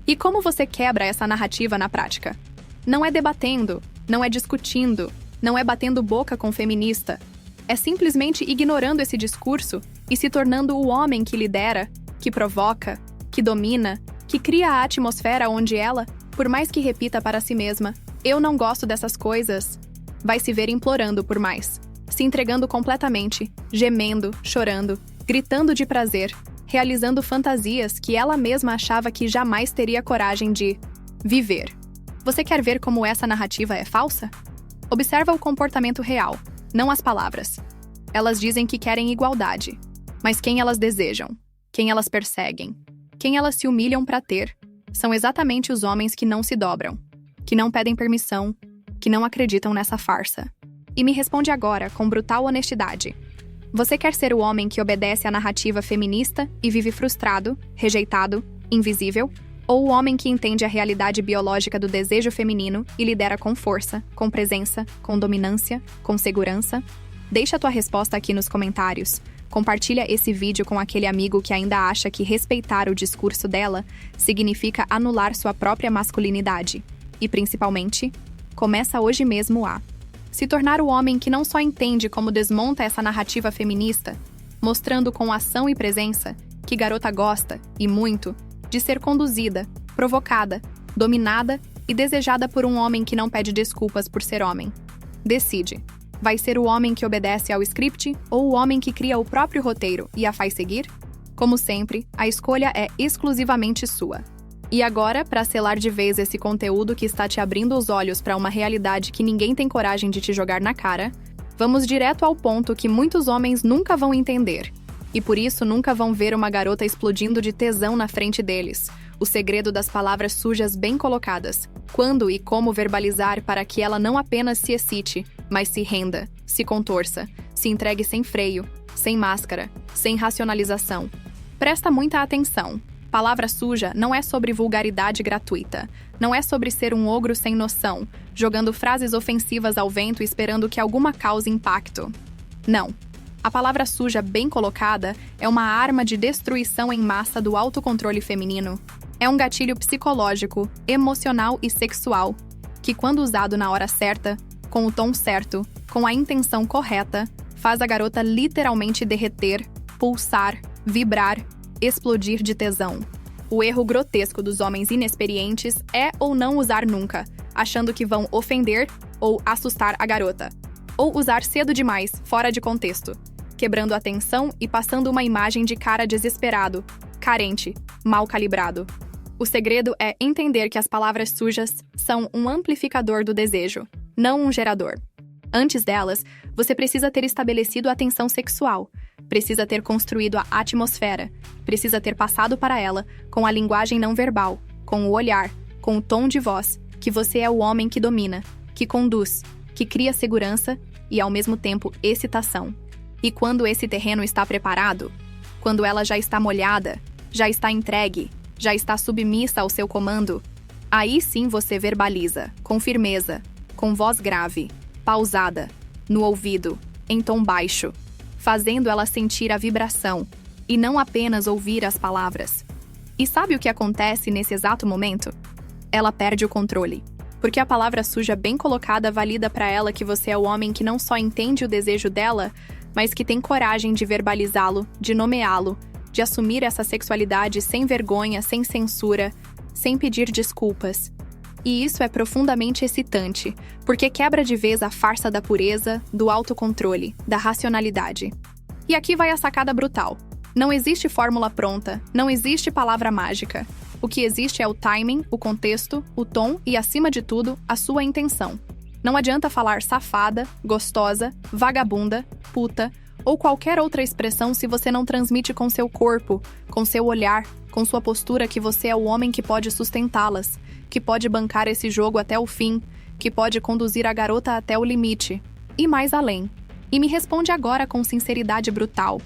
E como você quebra essa narrativa na prática? Não é debatendo, não é discutindo, não é batendo boca com feminista. É simplesmente ignorando esse discurso e se tornando o homem que lidera, que provoca, que domina, que cria a atmosfera onde ela, por mais que repita para si mesma, eu não gosto dessas coisas, vai se ver implorando por mais, se entregando completamente, gemendo, chorando, gritando de prazer, realizando fantasias que ela mesma achava que jamais teria coragem de viver. Você quer ver como essa narrativa é falsa? Observa o comportamento real, não as palavras. Elas dizem que querem igualdade, mas quem elas desejam, quem elas perseguem, quem elas se humilham para ter, são exatamente os homens que não se dobram, que não pedem permissão, que não acreditam nessa farsa. E me responde agora, com brutal honestidade. Você quer ser o homem que obedece à narrativa feminista e vive frustrado, rejeitado, invisível? Ou o homem que entende a realidade biológica do desejo feminino e lidera com força, com presença, com dominância, com segurança? Deixa a tua resposta aqui nos comentários. Compartilha esse vídeo com aquele amigo que ainda acha que respeitar o discurso dela significa anular sua própria masculinidade. E, principalmente, começa hoje mesmo a se tornar o homem que não só entende como desmonta essa narrativa feminista, mostrando com ação e presença que garota gosta, e muito, de ser conduzida, provocada, dominada e desejada por um homem que não pede desculpas por ser homem. Decide. Vai ser o homem que obedece ao script ou o homem que cria o próprio roteiro e a faz seguir? Como sempre, a escolha é exclusivamente sua. E agora, para selar de vez esse conteúdo que está te abrindo os olhos para uma realidade que ninguém tem coragem de te jogar na cara, vamos direto ao ponto que muitos homens nunca vão entender. E por isso nunca vão ver uma garota explodindo de tesão na frente deles. O segredo das palavras sujas bem colocadas. Quando e como verbalizar para que ela não apenas se excite, mas se renda, se contorça, se entregue sem freio, sem máscara, sem racionalização. Presta muita atenção. Palavra suja não é sobre vulgaridade gratuita. Não é sobre ser um ogro sem noção, jogando frases ofensivas ao vento esperando que alguma cause impacto. Não. A palavra suja bem colocada é uma arma de destruição em massa do autocontrole feminino. É um gatilho psicológico, emocional e sexual, que quando usado na hora certa, com o tom certo, com a intenção correta, faz a garota literalmente derreter, pulsar, vibrar, explodir de tesão. O erro grotesco dos homens inexperientes é ou não usar nunca, achando que vão ofender ou assustar a garota. Ou usar cedo demais, fora de contexto, quebrando a atenção e passando uma imagem de cara desesperado, carente, mal calibrado. O segredo é entender que as palavras sujas são um amplificador do desejo, não um gerador. Antes delas, você precisa ter estabelecido a tensão sexual, precisa ter construído a atmosfera, precisa ter passado para ela, com a linguagem não verbal, com o olhar, com o tom de voz, que você é o homem que domina, que conduz, que cria segurança e, ao mesmo tempo, excitação. E quando esse terreno está preparado, quando ela já está molhada, já está entregue, já está submissa ao seu comando, aí sim você verbaliza, com firmeza, com voz grave, pausada, no ouvido, em tom baixo, fazendo ela sentir a vibração e não apenas ouvir as palavras. E sabe o que acontece nesse exato momento? Ela perde o controle. Porque a palavra suja bem colocada valida pra ela que você é o homem que não só entende o desejo dela, mas que tem coragem de verbalizá-lo, de nomeá-lo, de assumir essa sexualidade sem vergonha, sem censura, sem pedir desculpas. E isso é profundamente excitante, porque quebra de vez a farsa da pureza, do autocontrole, da racionalidade. E aqui vai a sacada brutal. Não existe fórmula pronta, não existe palavra mágica. O que existe é o timing, o contexto, o tom e, acima de tudo, a sua intenção. Não adianta falar safada, gostosa, vagabunda, puta ou qualquer outra expressão se você não transmite com seu corpo, com seu olhar, com sua postura que você é o homem que pode sustentá-las, que pode bancar esse jogo até o fim, que pode conduzir a garota até o limite e mais além. E me responde agora com sinceridade brutal.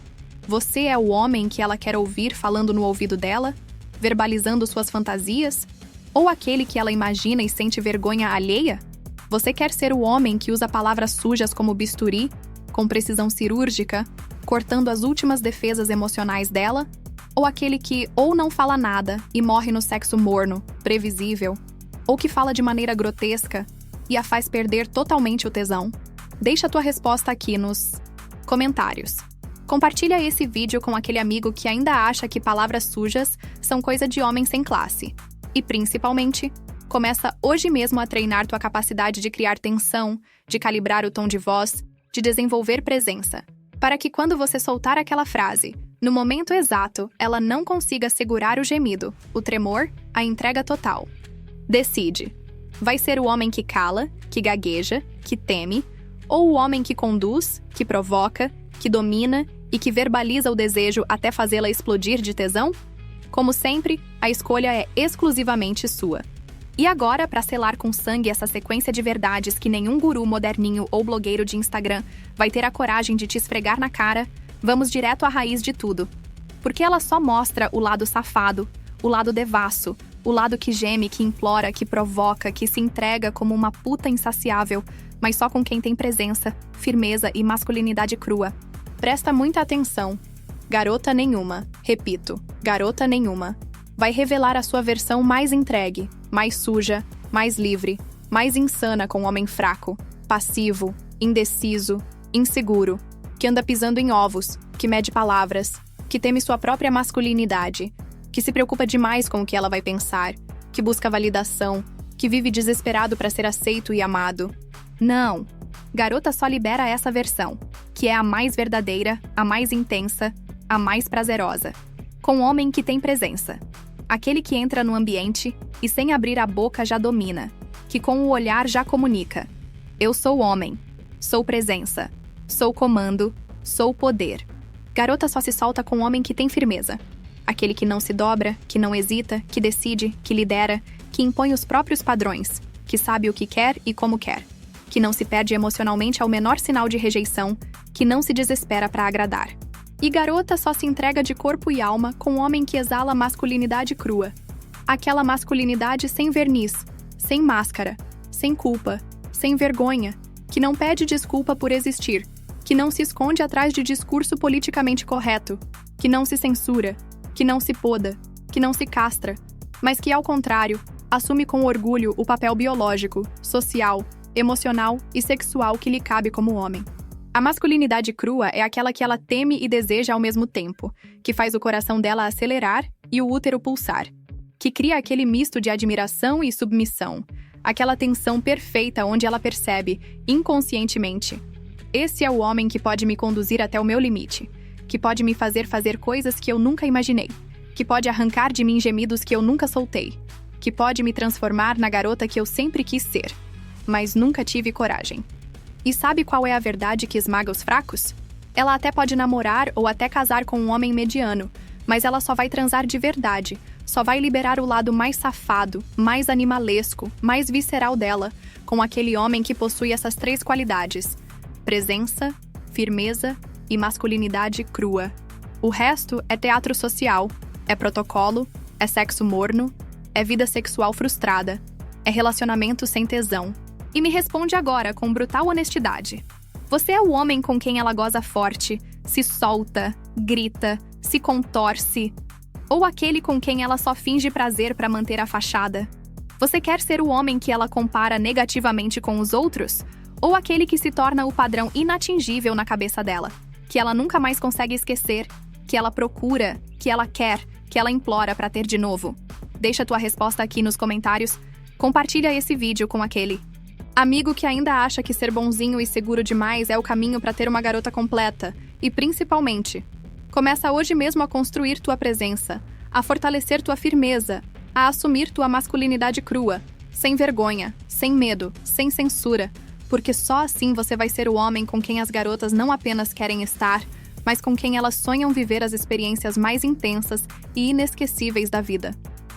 Você é o homem que ela quer ouvir falando no ouvido dela, verbalizando suas fantasias? Ou aquele que ela imagina e sente vergonha alheia? Você quer ser o homem que usa palavras sujas como bisturi, com precisão cirúrgica, cortando as últimas defesas emocionais dela? Ou aquele que ou não fala nada e morre no sexo morno, previsível? Ou que fala de maneira grotesca e a faz perder totalmente o tesão? Deixa tua resposta aqui nos comentários. Compartilha esse vídeo com aquele amigo que ainda acha que palavras sujas são coisa de homem sem classe. E, principalmente, começa hoje mesmo a treinar tua capacidade de criar tensão, de calibrar o tom de voz, de desenvolver presença, para que quando você soltar aquela frase, no momento exato, ela não consiga segurar o gemido, o tremor, a entrega total. Decide. Vai ser o homem que cala, que gagueja, que teme, ou o homem que conduz, que provoca, que domina e que verbaliza o desejo até fazê-la explodir de tesão? Como sempre, a escolha é exclusivamente sua. E agora, para selar com sangue essa sequência de verdades que nenhum guru moderninho ou blogueiro de Instagram vai ter a coragem de te esfregar na cara, vamos direto à raiz de tudo. Porque ela só mostra o lado safado, o lado devasso, o lado que geme, que implora, que provoca, que se entrega como uma puta insaciável, mas só com quem tem presença, firmeza e masculinidade crua. Presta muita atenção. Garota nenhuma, repito, garota nenhuma, vai revelar a sua versão mais entregue, mais suja, mais livre, mais insana com um homem fraco, passivo, indeciso, inseguro, que anda pisando em ovos, que mede palavras, que teme sua própria masculinidade, que se preocupa demais com o que ela vai pensar, que busca validação, que vive desesperado para ser aceito e amado. Não! Garota só libera essa versão, que é a mais verdadeira, a mais intensa, a mais prazerosa. Com um homem que tem presença. Aquele que entra no ambiente e sem abrir a boca já domina, que com o olhar já comunica. Eu sou homem, sou presença, sou comando, sou poder. Garota só se solta com um homem que tem firmeza. Aquele que não se dobra, que não hesita, que decide, que lidera, que impõe os próprios padrões, que sabe o que quer e como quer, que não se perde emocionalmente ao menor sinal de rejeição, que não se desespera para agradar. E garota só se entrega de corpo e alma com um homem que exala masculinidade crua. Aquela masculinidade sem verniz, sem máscara, sem culpa, sem vergonha, que não pede desculpa por existir, que não se esconde atrás de discurso politicamente correto, que não se censura, que não se poda, que não se castra, mas que, ao contrário, assume com orgulho o papel biológico, social, emocional e sexual que lhe cabe como homem. A masculinidade crua é aquela que ela teme e deseja ao mesmo tempo, que faz o coração dela acelerar e o útero pulsar, que cria aquele misto de admiração e submissão, aquela tensão perfeita onde ela percebe, inconscientemente: esse é o homem que pode me conduzir até o meu limite, que pode me fazer coisas que eu nunca imaginei, que pode arrancar de mim gemidos que eu nunca soltei, que pode me transformar na garota que eu sempre quis ser, mas nunca tive coragem. E sabe qual é a verdade que esmaga os fracos? Ela até pode namorar ou até casar com um homem mediano, mas ela só vai transar de verdade, só vai liberar o lado mais safado, mais animalesco, mais visceral dela, com aquele homem que possui essas 3 qualidades: presença, firmeza e masculinidade crua. O resto é teatro social, é protocolo, é sexo morno, é vida sexual frustrada, é relacionamento sem tesão. E me responde agora com brutal honestidade. Você é o homem com quem ela goza forte, se solta, grita, se contorce? Ou aquele com quem ela só finge prazer para manter a fachada? Você quer ser o homem que ela compara negativamente com os outros? Ou aquele que se torna o padrão inatingível na cabeça dela, que ela nunca mais consegue esquecer, que ela procura, que ela quer, que ela implora para ter de novo? Deixa tua resposta aqui nos comentários. Compartilha esse vídeo com aquele amigo que ainda acha que ser bonzinho e seguro demais é o caminho para ter uma garota completa. E principalmente, começa hoje mesmo a construir tua presença, a fortalecer tua firmeza, a assumir tua masculinidade crua, sem vergonha, sem medo, sem censura, porque só assim você vai ser o homem com quem as garotas não apenas querem estar, mas com quem elas sonham viver as experiências mais intensas e inesquecíveis da vida.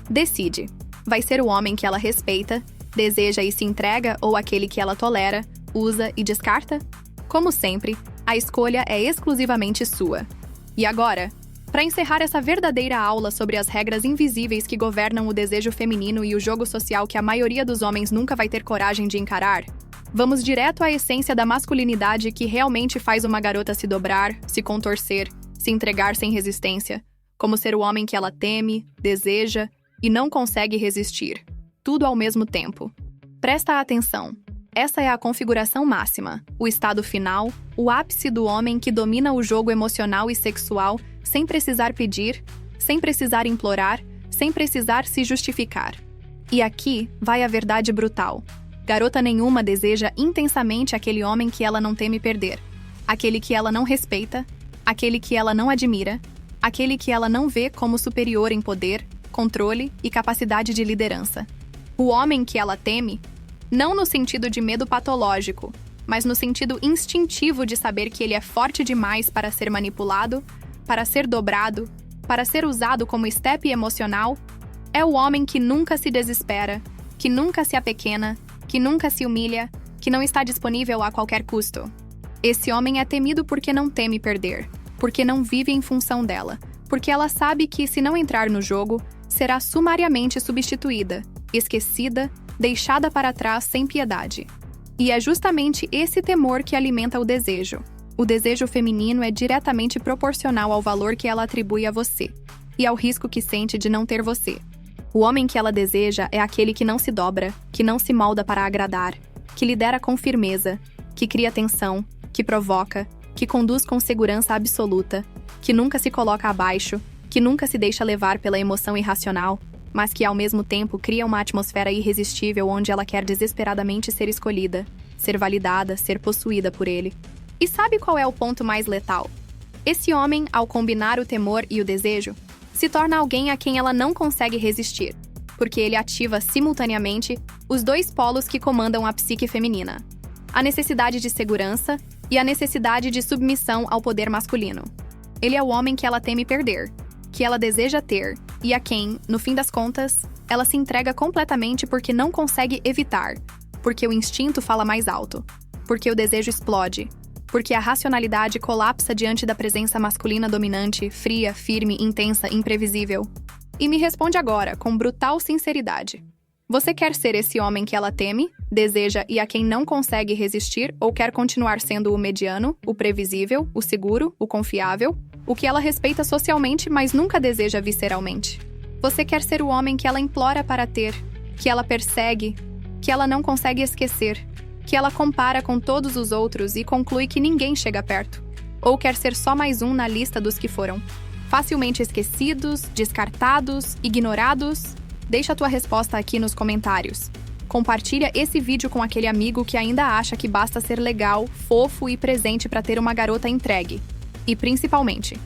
Decide. Vai ser o homem que ela respeita, deseja e se entrega, ou aquele que ela tolera, usa e descarta? Como sempre, a escolha é exclusivamente sua. E agora, para encerrar essa verdadeira aula sobre as regras invisíveis que governam o desejo feminino e o jogo social que a maioria dos homens nunca vai ter coragem de encarar, vamos direto à essência da masculinidade que realmente faz uma garota se dobrar, se contorcer, se entregar sem resistência, como ser o homem que ela teme, deseja e não consegue resistir. Tudo ao mesmo tempo. Presta atenção. Essa é a configuração máxima, o estado final, o ápice do homem que domina o jogo emocional e sexual sem precisar pedir, sem precisar implorar, sem precisar se justificar. E aqui vai a verdade brutal. Garota nenhuma deseja intensamente aquele homem que ela não teme perder, aquele que ela não respeita, aquele que ela não admira, aquele que ela não vê como superior em poder, controle e capacidade de liderança. O homem que ela teme, não no sentido de medo patológico, mas no sentido instintivo de saber que ele é forte demais para ser manipulado, para ser dobrado, para ser usado como estepe emocional, é o homem que nunca se desespera, que nunca se apequena, que nunca se humilha, que não está disponível a qualquer custo. Esse homem é temido porque não teme perder, porque não vive em função dela, porque ela sabe que, se não entrar no jogo, será sumariamente substituída, esquecida, deixada para trás sem piedade. E é justamente esse temor que alimenta o desejo. O desejo feminino é diretamente proporcional ao valor que ela atribui a você, e ao risco que sente de não ter você. O homem que ela deseja é aquele que não se dobra, que não se molda para agradar, que lidera com firmeza, que cria tensão, que provoca, que conduz com segurança absoluta, que nunca se coloca abaixo, que nunca se deixa levar pela emoção irracional, mas que ao mesmo tempo cria uma atmosfera irresistível onde ela quer desesperadamente ser escolhida, ser validada, ser possuída por ele. E sabe qual é o ponto mais letal? Esse homem, ao combinar o temor e o desejo, se torna alguém a quem ela não consegue resistir, porque ele ativa simultaneamente os dois polos que comandam a psique feminina: a necessidade de segurança e a necessidade de submissão ao poder masculino. Ele é o homem que ela teme perder, que ela deseja ter, e a quem, no fim das contas, ela se entrega completamente porque não consegue evitar, porque o instinto fala mais alto, porque o desejo explode, porque a racionalidade colapsa diante da presença masculina dominante, fria, firme, intensa, imprevisível. E me responde agora, com brutal sinceridade. Você quer ser esse homem que ela teme, deseja e a quem não consegue resistir, ou quer continuar sendo o mediano, o previsível, o seguro, o confiável, o que ela respeita socialmente, mas nunca deseja visceralmente? Você quer ser o homem que ela implora para ter, que ela persegue, que ela não consegue esquecer, que ela compara com todos os outros e conclui que ninguém chega perto? Ou quer ser só mais um na lista dos que foram facilmente esquecidos, descartados, ignorados? Deixa a tua resposta aqui nos comentários. Compartilha esse vídeo com aquele amigo que ainda acha que basta ser legal, fofo e presente para ter uma garota entregue. E principalmente,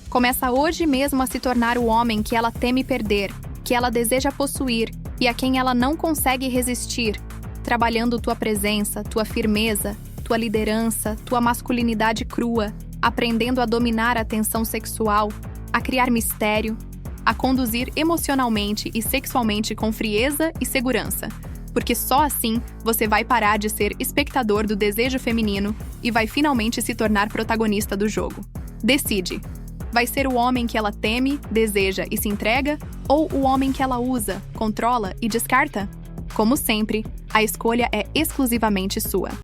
começa hoje mesmo a se tornar o homem que ela teme perder, que ela deseja possuir e a quem ela não consegue resistir, trabalhando tua presença, tua firmeza, tua liderança, tua masculinidade crua, aprendendo a dominar a tensão sexual, a criar mistério, a conduzir emocionalmente e sexualmente com frieza e segurança, porque só assim você vai parar de ser espectador do desejo feminino e vai finalmente se tornar protagonista do jogo. Decide. Vai ser o homem que ela teme, deseja e se entrega, ou o homem que ela usa, controla e descarta? Como sempre, a escolha é exclusivamente sua.